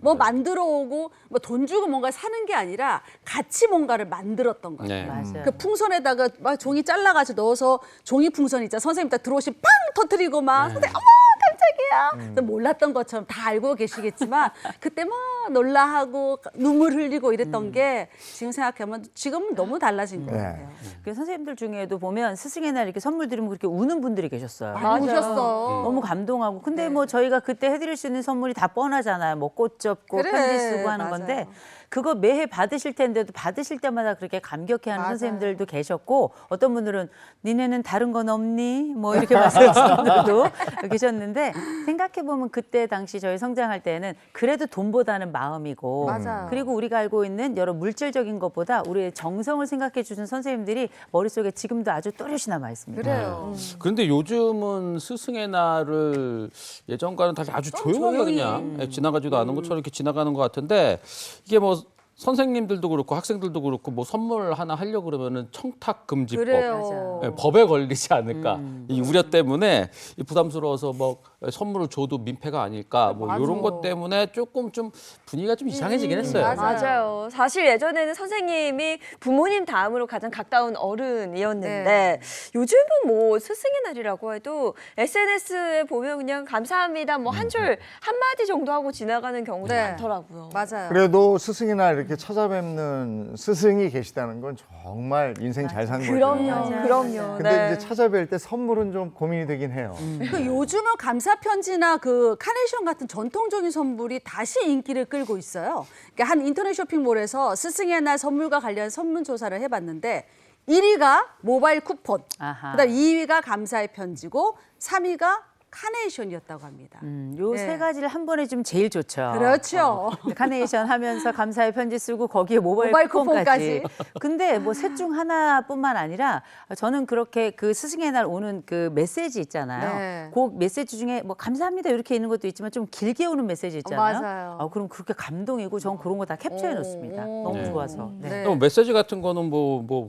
S5: 뭐 만들어 오고 뭐 돈 주고 뭔가 사는 게 아니라 같이 뭔가를 만들었던 거예요.
S6: 네.
S7: 맞아요.
S5: 그 풍선에다가 막 종이 잘라가지고 넣어서 종이 풍선 있잖아. 선생님 딱 들어오시면 팡 터뜨리고 막 선생님 어머 깜짝이야. 몰랐던 것처럼 다 알고 계시겠지만 그때 막 놀라하고 눈물 흘리고 이랬던 게 지금 생각하면 지금은 너무 달라진 것
S1: 네.
S5: 같아요.
S7: 그 선생님들 중에도 보면 스승의 날 이렇게 선물 드리면 그렇게 우는 분들이 계셨어요.
S5: 많이 오셨어.
S7: 너무 감동하고. 근데 뭐 저희가 그때 해드릴 수 있는 선물이 다 뻔하잖아요. 뭐 꽃 접고
S5: 그래,
S7: 편지 쓰고 하는
S5: 맞아요.
S7: 건데 그거 매해 받으실 텐데도 받으실 때마다 그렇게 감격해하는
S5: 맞아요.
S7: 선생님들도 계셨고 어떤 분들은 니네는 다른 건 없니? 뭐 이렇게 말씀하시는 분들도 계셨는데 생각해보면 그때 당시 저희 성장할 때는 그래도 돈보다는 마음이고
S5: 맞아요.
S7: 그리고 우리가 알고 있는 여러 물질적인 것보다 우리의 정성을 생각해 주신 선생님들이 머릿속에 지금도 아주 또렷이 남아 있습니다.
S5: 그래요.
S6: 그런데 요즘은 스승의 날을 예전과는 달리 아주 조용하게 그냥 지나가지도 않은 것처럼 이렇게 지나가는 것 같은데 이게 뭐 선생님들도 그렇고 학생들도 그렇고 뭐 선물 하나 하려고 그러면은 청탁금지법
S5: 그래요.
S6: 예, 법에 걸리지 않을까 이 우려 때문에 이 부담스러워서 뭐 선물을 줘도 민폐가 아닐까 뭐
S5: 맞아.
S6: 이런 것 때문에 조금 좀 분위기가 좀 이상해지긴 했어요.
S5: 맞아요.
S2: 맞아요. 사실 예전에는 선생님이 부모님 다음으로 가장 가까운 어른이었는데
S5: 네.
S2: 요즘은 뭐 스승의 날이라고 해도 SNS에 보면 그냥 감사합니다 뭐 한 줄 한마디 정도 하고 지나가는 경우도
S5: 네.
S2: 많더라고요.
S5: 맞아요.
S1: 그래도 스승의 날 이렇게 찾아뵙는 스승이 계시다는 건 정말 인생 잘 산 거죠.
S2: 그럼요.
S7: 맞아요.
S2: 그럼요.
S1: 근데
S2: 네.
S1: 이제 찾아뵐 때 선물은 좀 고민이 되긴 해요.
S5: 그 요즘은 감사 편지나 그 카네이션 같은 전통적인 선물이 다시 인기를 끌고 있어요. 그러니까 한 인터넷 쇼핑몰에서 스승의 날 선물과 관련 설문 조사를 해봤는데 1위가 모바일 쿠폰,
S7: 아하.
S5: 그다음 2위가 감사의 편지고 3위가 카네이션이었다고 합니다.
S7: 요
S5: 네.
S7: 세 가지를 한 번에 좀 제일 좋죠.
S5: 그렇죠.
S7: 카네이션 하면서 감사의 편지 쓰고 거기에 모바일,
S5: 모바일
S7: 쿠폰까지.
S5: 쿠폰까지.
S7: 근데 뭐 셋 중 하나뿐만 아니라 저는 그렇게 그 스승의 날 오는 그 메시지 있잖아요.
S5: 네.
S7: 그 메시지 중에 뭐 감사합니다 이렇게 있는 것도 있지만 좀 길게 오는 메시지 있잖아요.
S5: 맞아요.
S7: 그럼 그렇게 감동이고 전 그런 거 다 캡처해 놓습니다. 너무
S6: 네.
S7: 좋아서. 네.
S5: 네.
S6: 뭐 메시지 같은 거는 뭐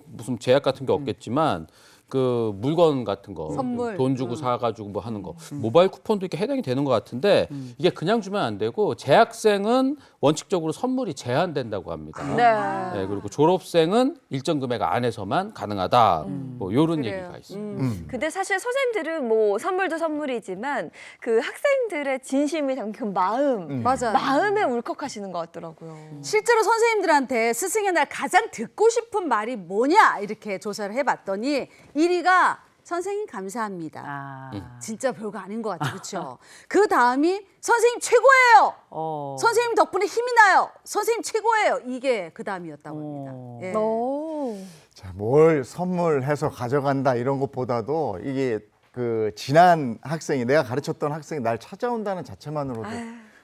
S6: 무슨 제약 같은 게 없겠지만 그 물건 같은 거
S5: 선물.
S6: 돈 주고 사가지고 뭐 하는 거 모바일 쿠폰도 이렇게 해당이 되는 것 같은데 이게 그냥 주면 안 되고 재학생은 원칙적으로 선물이 제한된다고 합니다.
S2: 네.
S6: 네, 그리고 졸업생은 일정 금액 안에서만 가능하다. 뭐 이런
S5: 그래요.
S6: 얘기가 있습니다.
S2: 근데 사실 선생님들은 뭐 선물도 선물이지만 그 학생들의 진심이 담긴 그 마음,
S5: 맞아요.
S2: 마음에 울컥하시는 것 같더라고요.
S5: 실제로 선생님들한테 스승의 날 가장 듣고 싶은 말이 뭐냐 이렇게 조사를 해봤더니 1위가 선생님 감사합니다.
S7: 아.
S5: 진짜 별거 아닌 것 같아요. 그렇죠? 그 다음이 선생님 최고예요. 선생님 덕분에 힘이 나요. 선생님 최고예요. 이게 그 다음이었다고 합니다. 예.
S2: 오.
S1: 자, 뭘 선물해서 가져간다 이런 것보다도 이게 그 지난 학생이 내가 가르쳤던 학생이 날 찾아온다는 자체만으로도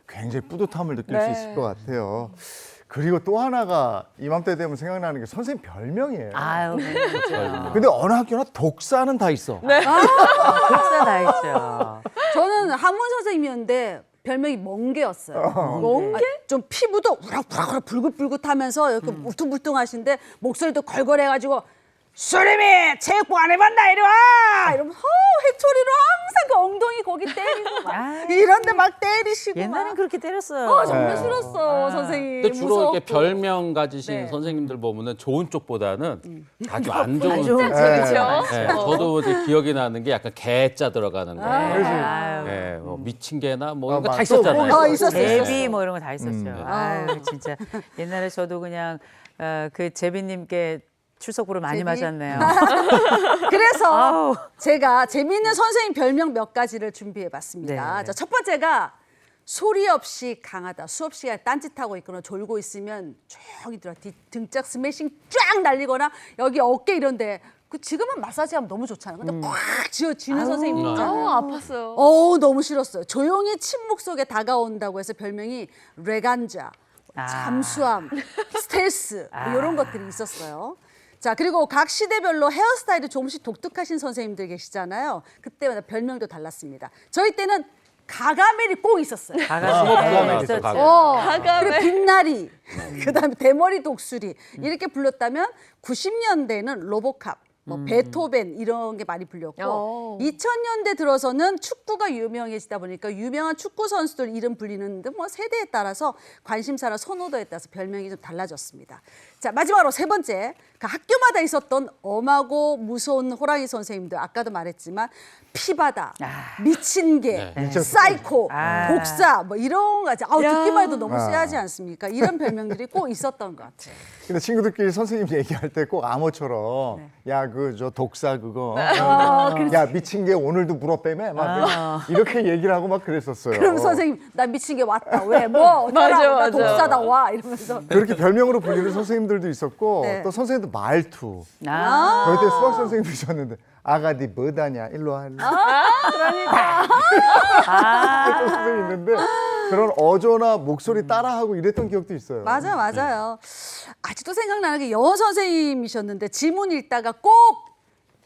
S1: 굉장히 뿌듯함을 느낄 수 있을 것 같아요. 그리고 또 하나가 이맘때 되면 생각나는 게 선생님 별명이에요.
S7: 아유, 그렇죠.
S1: 근데 어느 학교나 독사는 다 있어.
S7: 독사 다 있죠.
S5: 저는 한문 선생님이었는데 별명이 멍게였어요. 멍게? 좀 피부도 우락우락 불긋불긋하면서 이렇게 울퉁불퉁하신데 목소리도 걸걸해가지고 수림이 체육복 안 해봤나 이리 와! 이러면서 회초리로 항상 그 엉덩이 거기 때리고 막
S7: 아.
S5: 이런데 막 때리시고
S7: 옛날엔
S5: 막.
S7: 그렇게 때렸어요.
S5: 정말
S1: 네.
S5: 싫었어 선생님.
S6: 근데 주로
S5: 무서웠고.
S6: 이렇게 별명 가지신
S5: 네.
S6: 선생님들 보면은 좋은 쪽보다는 아주 안 좋은 쪽.
S7: 좀
S2: 그렇죠.
S6: 네, 저도 이제 기억이 나는 게 약간 개자 들어가는 거.
S7: 아유.
S6: 네, 뭐 미친 개나 뭐
S1: 아,
S6: 이런 거 다
S1: 맞아.
S6: 있었잖아요.
S5: 아, 있었어요.
S7: 제비 뭐 이런 거 다 있었죠. 아유 진짜 옛날에 저도 그냥 그 제비님께 출석부를 많이
S5: 제비?
S7: 마셨네요.
S5: 그래서
S7: 아우.
S5: 제가 재미있는 선생님 별명 몇 가지를 준비해봤습니다.
S7: 네.
S5: 자, 첫 번째가 소리 없이 강하다. 수업 시간에 딴짓하고 있거나 졸고 있으면 조용히 들어 등짝 스매싱 쫙 날리거나 여기 어깨 이런데 그 지금은 마사지하면 너무 좋잖아요. 근데 꽉 쥐어쥐는 선생님 있잖아요.
S2: 아팠어요.
S5: 너무 싫었어요. 조용히 침묵 속에 다가온다고 해서 별명이 레간자, 잠수함, 스텔스 이런 것들이 있었어요. 자, 그리고 각 시대별로 헤어스타일이 조금씩 독특하신 선생님들 계시잖아요. 그때마다 별명도 달랐습니다. 저희 때는 가가멜이 꼭 있었어요.
S6: 가가멜
S7: 있었죠.
S5: 그리고 빛나리, 그다음에 대머리 독수리 이렇게 불렀다면 90년대는 로보캅, 뭐 베토벤 이런 게 많이 불렸고 2000년대 들어서는 축구가 유명해지다 보니까 유명한 축구 선수들 이름 불리는데 뭐 세대에 따라서 관심사나 선호도에 따라서 별명이 좀 달라졌습니다. 자, 마지막으로 세 번째. 그 학교마다 있었던 엄하고 무서운 호랑이 선생님들. 아까도 말했지만 피바다, 미친 개, 사이코, 독사 뭐 이런 거 듣기만 해도 너무 쎄하지 않습니까? 이런 별명들이 꼭 있었던 것 같아요.
S1: 근데 친구들끼리 선생님 얘기할 때 꼭 암호처럼 야 그 저 독사 그거 야 미친 게 오늘도 물었다며 막 이렇게 얘기를 하고 막 그랬었어요.
S5: 그럼 선생님 나 미친 게 왔다. 왜? 뭐? 나 독사다 와 이러면서.
S1: 그렇게 별명으로 불리는 선생님들도 있었고
S5: 네.
S1: 또 선생님도 말투.
S7: 아.
S1: 저희 때 수학 선생님이셨는데 아가디 뭐다냐 일로 와. 일로. 그랬던 선생님 있는데 그런 어조나 목소리 따라하고 이랬던 기억도 있어요.
S5: 맞아요. 아직도 생각나는 게 영어 선생님이셨는데 지문 읽다가 꼭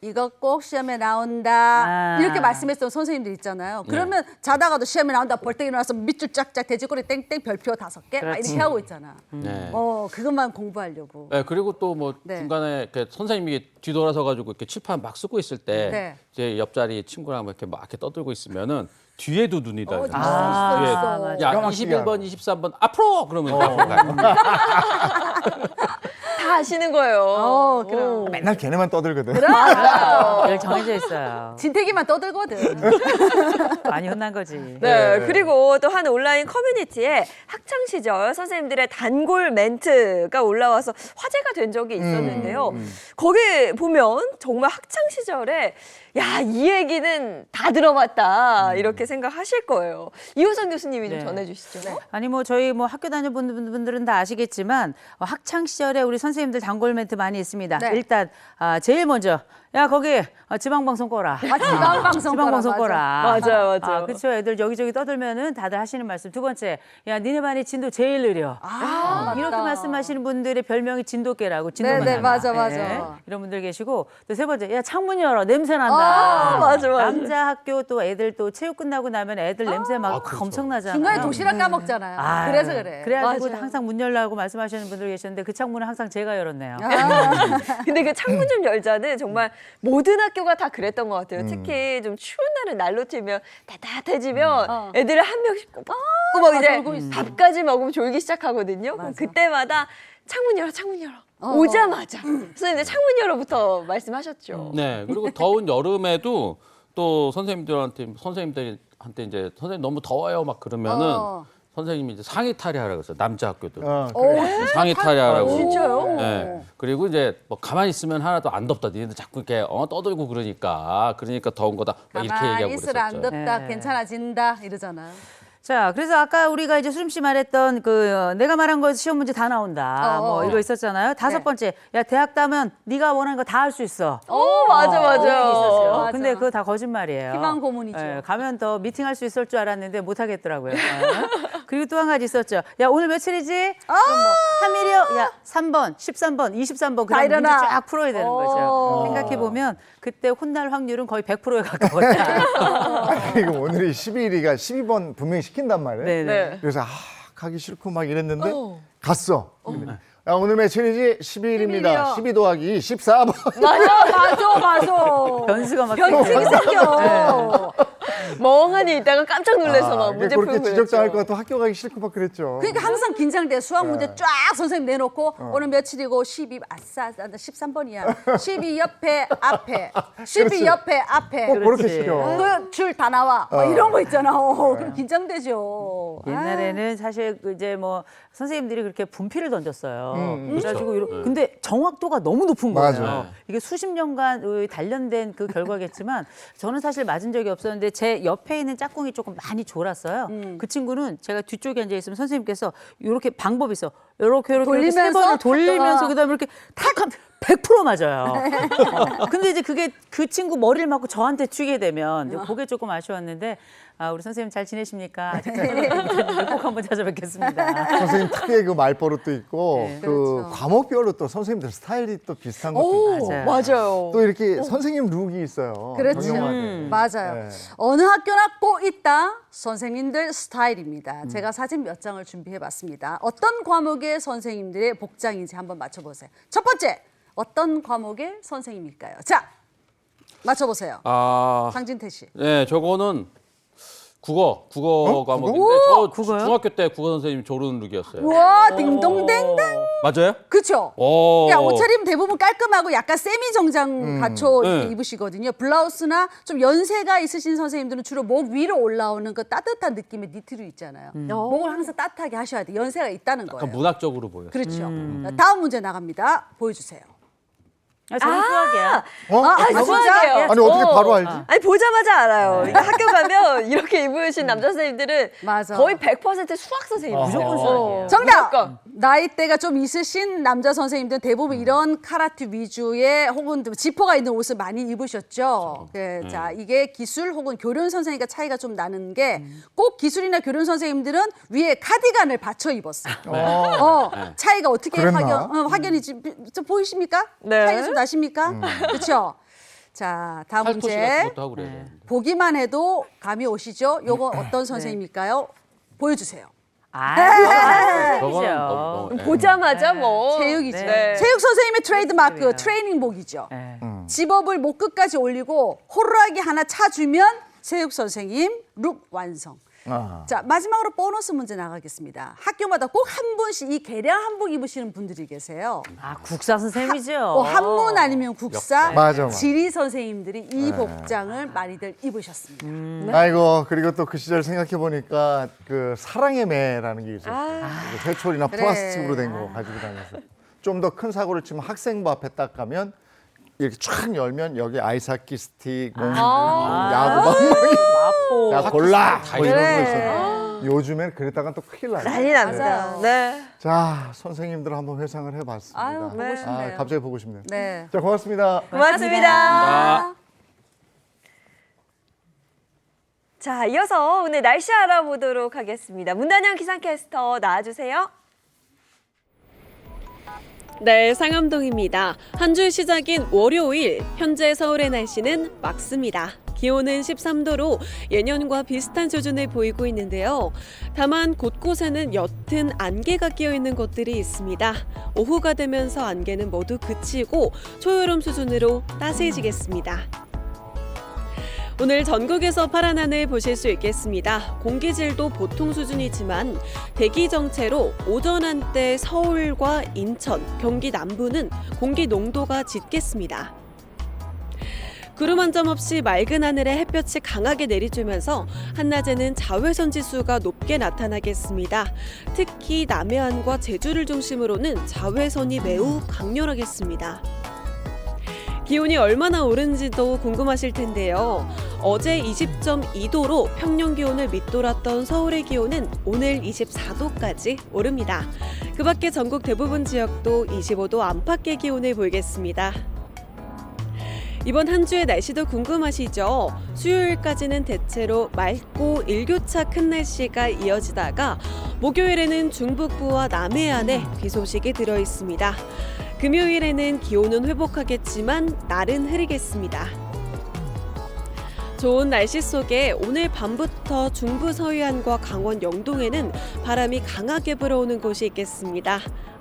S5: 이거 꼭 시험에 나온다 이렇게 말씀했던 선생님들 있잖아요. 그러면 자다가도 시험에 나온다 벌떡 일어나서 밑줄 짝짝 돼지꼬리 땡땡 별표 5개 막 이렇게 하고 있잖아.
S6: 네.
S5: 그것만 공부하려고.
S6: 네, 그리고 또 뭐
S5: 네.
S6: 중간에 이렇게 선생님이 뒤돌아서 가지고 이렇게 칠판 막 쓰고 있을 때
S5: 네.
S6: 제 옆자리 친구랑 이렇게 막 이렇게 떠들고 있으면은 뒤에도 눈이 달려.
S5: 있어.
S6: 야,
S1: 기가 막히게
S6: 21번, 23번 앞으로 그러면 앞으로 가요.
S2: 다 아시는 거예요.
S5: 그럼.
S1: 맨날 걔네만 떠들거든.
S7: 늘 정해져 있어요.
S5: 진태기만 떠들거든.
S7: 많이 혼난 거지.
S2: 네, 그리고 또 한 온라인 커뮤니티에 학창 시절 선생님들의 단골 멘트가 올라와서 화제가 된 적이 있었는데요. 거기 보면 정말 학창 시절에 야, 이 얘기는 다 들어봤다 이렇게 생각하실 거예요. 이호선 교수님이 좀
S7: 네.
S2: 전해주시죠.
S7: 아니 뭐 저희 뭐 학교 다녀본 분들은 다 아시겠지만 학창 시절에 우리 선생님들 단골 멘트 많이 있습니다.
S5: 네.
S7: 일단 제일 먼저 야 거기 지방방송 꺼라.
S5: 지방방송
S7: 꺼라.
S2: 맞아요.
S7: 그렇죠. 애들 여기저기 떠들면은 다들 하시는 말씀. 두 번째, 야 니네 반이 진도 제일 느려. 이렇게
S5: 맞다.
S7: 말씀하시는 분들의 별명이 진돗개라고. 진도만
S5: 네,
S7: 나가.
S5: 맞아.
S7: 이런 분들 계시고 또 세 번째, 야 창문 열어 냄새 난다.
S2: 맞아.
S7: 남자 학교 또 애들 또 체육 끝나고 나면 애들 냄새 막 엄청나잖아요.
S5: 중간에 도시락 까먹잖아요. 그래서 그래.
S7: 그래가지고
S2: 맞아요.
S7: 항상 문 열라고 말씀하시는 분들 계셨는데 그 창문은 항상 제가 열었네요.
S2: 근데 그 창문 좀 열자는 정말 모든 학교가 다 그랬던 것 같아요. 특히 좀 추운 날은 난로 튀면 따뜻해지면 애들을 한 명씩 꼬박 이제
S5: 놀고 있어.
S2: 밥까지 먹으면 졸기 시작하거든요. 그럼 그때마다 창문 열어. 오자마자 선생님들 창문 열어부터 말씀하셨죠.
S6: 네, 그리고 더운 여름에도 또 선생님들한테 이제 선생님 너무 더워요 막 그러면은 선생님이 이제 상의 탈의하라고 그랬어요. 남자 학교들 상의 탈의하라고.
S2: 진짜요?
S6: 네. 그리고 이제 뭐 가만히 있으면 하나도 안 덥다. 니네들 자꾸 이렇게 떠들고 그러니까 더운 거다. 막 이렇게
S5: 가만히
S6: 얘기하고
S5: 있으라 안
S6: 그랬었죠.
S5: 덥다. 괜찮아진다 이러잖아요.
S7: 자, 그래서 아까 우리가 이제 수림 씨 말했던 내가 말한 거 시험 문제 다 나온다. 뭐 이거 있었잖아요. 다섯 번째, 야 대학 따면 네가 원하는 거 다 할 수 있어.
S2: 맞아.
S7: 있었어요.
S5: 맞아.
S7: 근데 그거 다 거짓말이에요.
S5: 희망 고문이죠.
S7: 가면 더 미팅할 수 있을 줄 알았는데 못 하겠더라고요. 그리고 또 한 가지 있었죠. 야 오늘 며칠이지? 그럼 뭐 3일이요? 야 3번, 13번, 23번 그런 문제
S5: 일어나.
S7: 쫙 풀어야 되는 거죠. 생각해 보면 그때 혼날 확률은 거의 100%에 가까웠다.
S1: 이거 오늘이 12일이가 12번 분명히 시킨단 말이에요.
S7: 네네.
S1: 그래서 가기 싫고 막 이랬는데 갔어. 근데, 야, 오늘 며칠이지? 12일입니다. 12 더하기 14번.
S5: 맞아.
S7: 변수가 막
S5: 변칙이 생겨.
S2: 멍하니 있다가 깜짝 놀라서 막 문제 풀고
S1: 그렇게
S2: 그랬죠.
S1: 지적당할 것 같아 학교 가기 싫고 막 그랬죠.
S5: 그러니까 항상 긴장돼. 수학 문제 쫙 선생님 내놓고 오늘 며칠이고 12 아싸 13번이야. 12 옆에 앞에. 12 옆에 앞에.
S1: 꼭 그렇게
S7: 그렇지.
S1: 시켜.
S5: 그 줄 다 나와. 뭐 이런 거 있잖아. 그럼 긴장되죠.
S7: 옛날에는 사실 이제 뭐 선생님들이 그렇게 분필을 던졌어요. 그래가지고 근데 정확도가 너무 높은 거예요.
S1: 맞아요.
S7: 이게 수십 년간 단련된 그 결과겠지만 저는 사실 맞은 적이 없었는데 제 옆에 있는 짝꿍이 조금 많이 졸았어요. 그 친구는 제가 뒤쪽에 앉아 있으면 선생님께서 이렇게 방법이 있어. 이렇게
S5: 돌리면서?
S7: 세 번을 돌리면서 그다음에 이렇게 탁 하면 100% 맞아요. 근데 이제 그게 그 친구 머리를 맞고 저한테 튀게 되면 이제 그게 조금 아쉬웠는데 우리 선생님 잘 지내십니까? 아직까지 꼭 한번 찾아뵙겠습니다.
S1: 선생님 특유의 그 말버릇도 있고 그
S5: 그렇죠.
S1: 과목별로 또 선생님들 스타일이 또 비슷한 것도 있고
S2: 맞아요.
S1: 또 이렇게 선생님 룩이 있어요.
S5: 그렇죠.
S1: 전형화된.
S5: 맞아요.
S1: 네.
S5: 어느 학교나 꼭 있다. 선생님들 스타일입니다. 제가 사진 몇 장을 준비해봤습니다. 어떤 과목의 선생님들의 복장인지 한번 맞춰보세요. 첫 번째, 어떤 과목의 선생님일까요? 자, 맞춰보세요. 장진태 씨.
S6: 네, 저거는 국어 과목인데
S1: 국어?
S6: 저 중학교 때 국어 선생님 조르는 룩이었어요.
S5: 우와, 딩동댕댕.
S6: 맞아요?
S5: 그렇죠?
S6: 오.
S5: 그냥 옷차림 대부분 깔끔하고 약간 세미 정장 갖춰
S6: 네.
S5: 입으시거든요. 블라우스나 좀 연세가 있으신 선생님들은 주로 목 위로 올라오는 그 따뜻한 느낌의 니트류 있잖아요. 목을 항상 따뜻하게 하셔야 돼. 연세가 있다는 거예요.
S6: 약간 문학적으로 보여요.
S5: 그렇죠. 자, 다음 문제 나갑니다. 보여주세요.
S7: 저는 수학이야.
S2: 수학이에요.
S1: 아니 어떻게 바로 알지?
S2: 아니 보자마자 알아요. 이거 학교 가면 이렇게 입으신 남자 선생님들은
S5: 맞아.
S2: 거의 100% 수학 선생님.
S7: 무조건 수학이에요.
S5: 정답! 나이대가 좀 있으신 남자 선생님들은 대부분 이런 카라티 위주의 혹은 지퍼가 있는 옷을 많이 입으셨죠. 네, 자, 이게 기술 혹은 교련 선생님과 차이가 좀 나는 게 꼭 기술이나 교련 선생님들은 위에 카디건을 받쳐 입었어요. 차이가 어떻게
S1: 그랬나?
S5: 확연히 좀 보이십니까?
S2: 네.
S5: 차이가 좀 나십니까? 그렇죠. 자, 다음
S6: 팔토시
S5: 문제.
S6: 같은 것도 하고 그래야 되는데.
S5: 보기만 해도 감이 오시죠? 요거 어떤 선생님일까요? 보여주세요.
S6: 저거는 너무, 예.
S2: 보자마자 뭐
S5: 체육이죠.
S2: 네.
S5: 체육 선생님의 트레이드마크 트레이닝복이죠.
S7: 네.
S5: 집업을 목 끝까지 올리고 호루라기 하나 차주면 체육 선생님 룩 완성.
S1: 아.
S5: 자, 마지막으로 보너스 문제 나가겠습니다. 학교마다 꼭 한 분씩 이 개량 한복 입으시는 분들이 계세요.
S7: 국사 선생님이죠.
S5: 한문 아니면 국사,
S1: 맞아.
S5: 지리 선생님들이 이 복장을 많이들 입으셨습니다.
S1: 아이고 그리고 또 그 시절 생각해 보니까 그 사랑의 매라는 게 있었어요. 그 회초리나
S5: 그래.
S1: 플라스틱으로 된 거 가지고 다녀서 좀 더 큰 사고를 치면 학생부 앞에 딱 가면 이렇게 쫙 열면 여기 아이스하키 스틱, 야구 방망이,
S7: 마포.
S1: 야 골라 뭐 이런
S2: 그래.
S1: 거 있었는데 요즘엔 그랬다가 또 큰일 나요.
S2: 난리 납니다. 네.
S1: 자 선생님들 한번 회상을 해봤습니다.
S5: 아유, 보고 싶네요.
S1: 갑자기 보고 싶네요.
S5: 네.
S1: 자 고맙습니다.
S2: 고맙습니다. 자, 이어서 오늘 날씨 알아보도록 하겠습니다. 문단영 기상캐스터 나와주세요.
S4: 네, 상암동입니다. 한 주 시작인 월요일, 현재 서울의 날씨는 맑습니다. 기온은 13도로 예년과 비슷한 수준을 보이고 있는데요. 다만 곳곳에는 옅은 안개가 끼어 있는 곳들이 있습니다. 오후가 되면서 안개는 모두 그치고 초여름 수준으로 따스해지겠습니다. 오늘 전국에서 파란 하늘 보실 수 있겠습니다. 공기질도 보통 수준이지만 대기 정체로 오전 한때 서울과 인천, 경기 남부는 공기 농도가 짙겠습니다. 구름 한 점 없이 맑은 하늘에 햇볕이 강하게 내리쬐면서 한낮에는 자외선 지수가 높게 나타나겠습니다. 특히 남해안과 제주를 중심으로는 자외선이 매우 강렬하겠습니다. 기온이 얼마나 오른지도 궁금하실 텐데요. 어제 20.2도로 평년 기온을 밑돌았던 서울의 기온은 오늘 24도까지 오릅니다. 그 밖에 전국 대부분 지역도 25도 안팎의 기온을 보이겠습니다. 이번 한 주의 날씨도 궁금하시죠? 수요일까지는 대체로 맑고 일교차 큰 날씨가 이어지다가 목요일에는 중북부와 남해안에 비 소식이 들어 있습니다. 금요일에는 기온은 회복하겠지만 날은 흐리겠습니다. 좋은 날씨 속에 오늘 밤부터 중부 서해안과 강원 영동에는 바람이 강하게 불어오는 곳이 있겠습니다.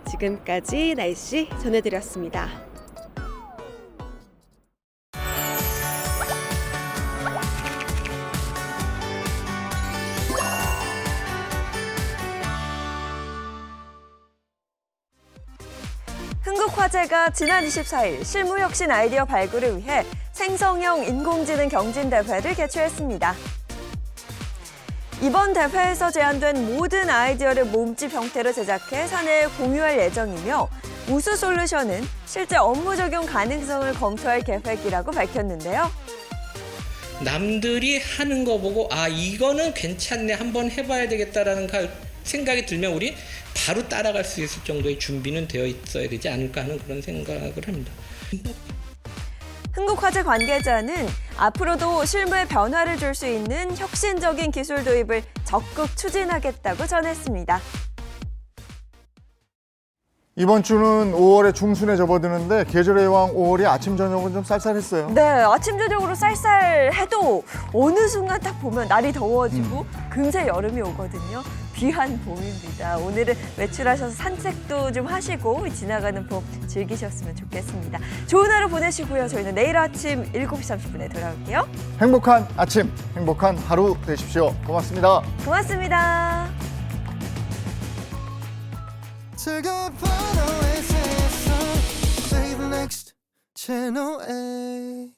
S4: 지금까지 날씨 전해드렸습니다.
S2: 흥국화재가 지난 24일 실무혁신 아이디어 발굴을 위해 생성형 인공지능 경진대회를 개최했습니다. 이번 대회에서 제안된 모든 아이디어를 몸집 형태로 제작해 사내에 공유할 예정이며 우수 솔루션은 실제 업무 적용 가능성을 검토할 계획이라고 밝혔는데요.
S10: 남들이 하는 거 보고 아 이거는 괜찮네 한번 해봐야 되겠다라는 생각이 들면 우리 바로 따라갈 수 있을 정도의 준비는 되어 있어야 되지 않을까 하는 그런 생각을 합니다.
S2: 흥국화재 관계자는 앞으로도 실무에 변화를 줄 수 있는 혁신적인 기술 도입을 적극 추진하겠다고 전했습니다.
S1: 이번 주는 5월의 중순에 접어드는데 계절의 여왕 5월이 아침 저녁은 좀 쌀쌀했어요.
S2: 네, 아침 저녁으로 쌀쌀해도 어느 순간 딱 보면 날이 더워지고 금세 여름이 오거든요. 귀한 봄입니다. 오늘은 외출하셔서 산책도 좀 하시고 지나가는 봄 즐기셨으면 좋겠습니다. 좋은 하루 보내시고요. 저희는 내일 아침 7시 30분에 돌아올게요.
S1: 행복한 아침, 행복한 하루 되십시오. 고맙습니다.
S2: 고맙습니다.
S11: 즐거운 OS에서 Save Next Channel A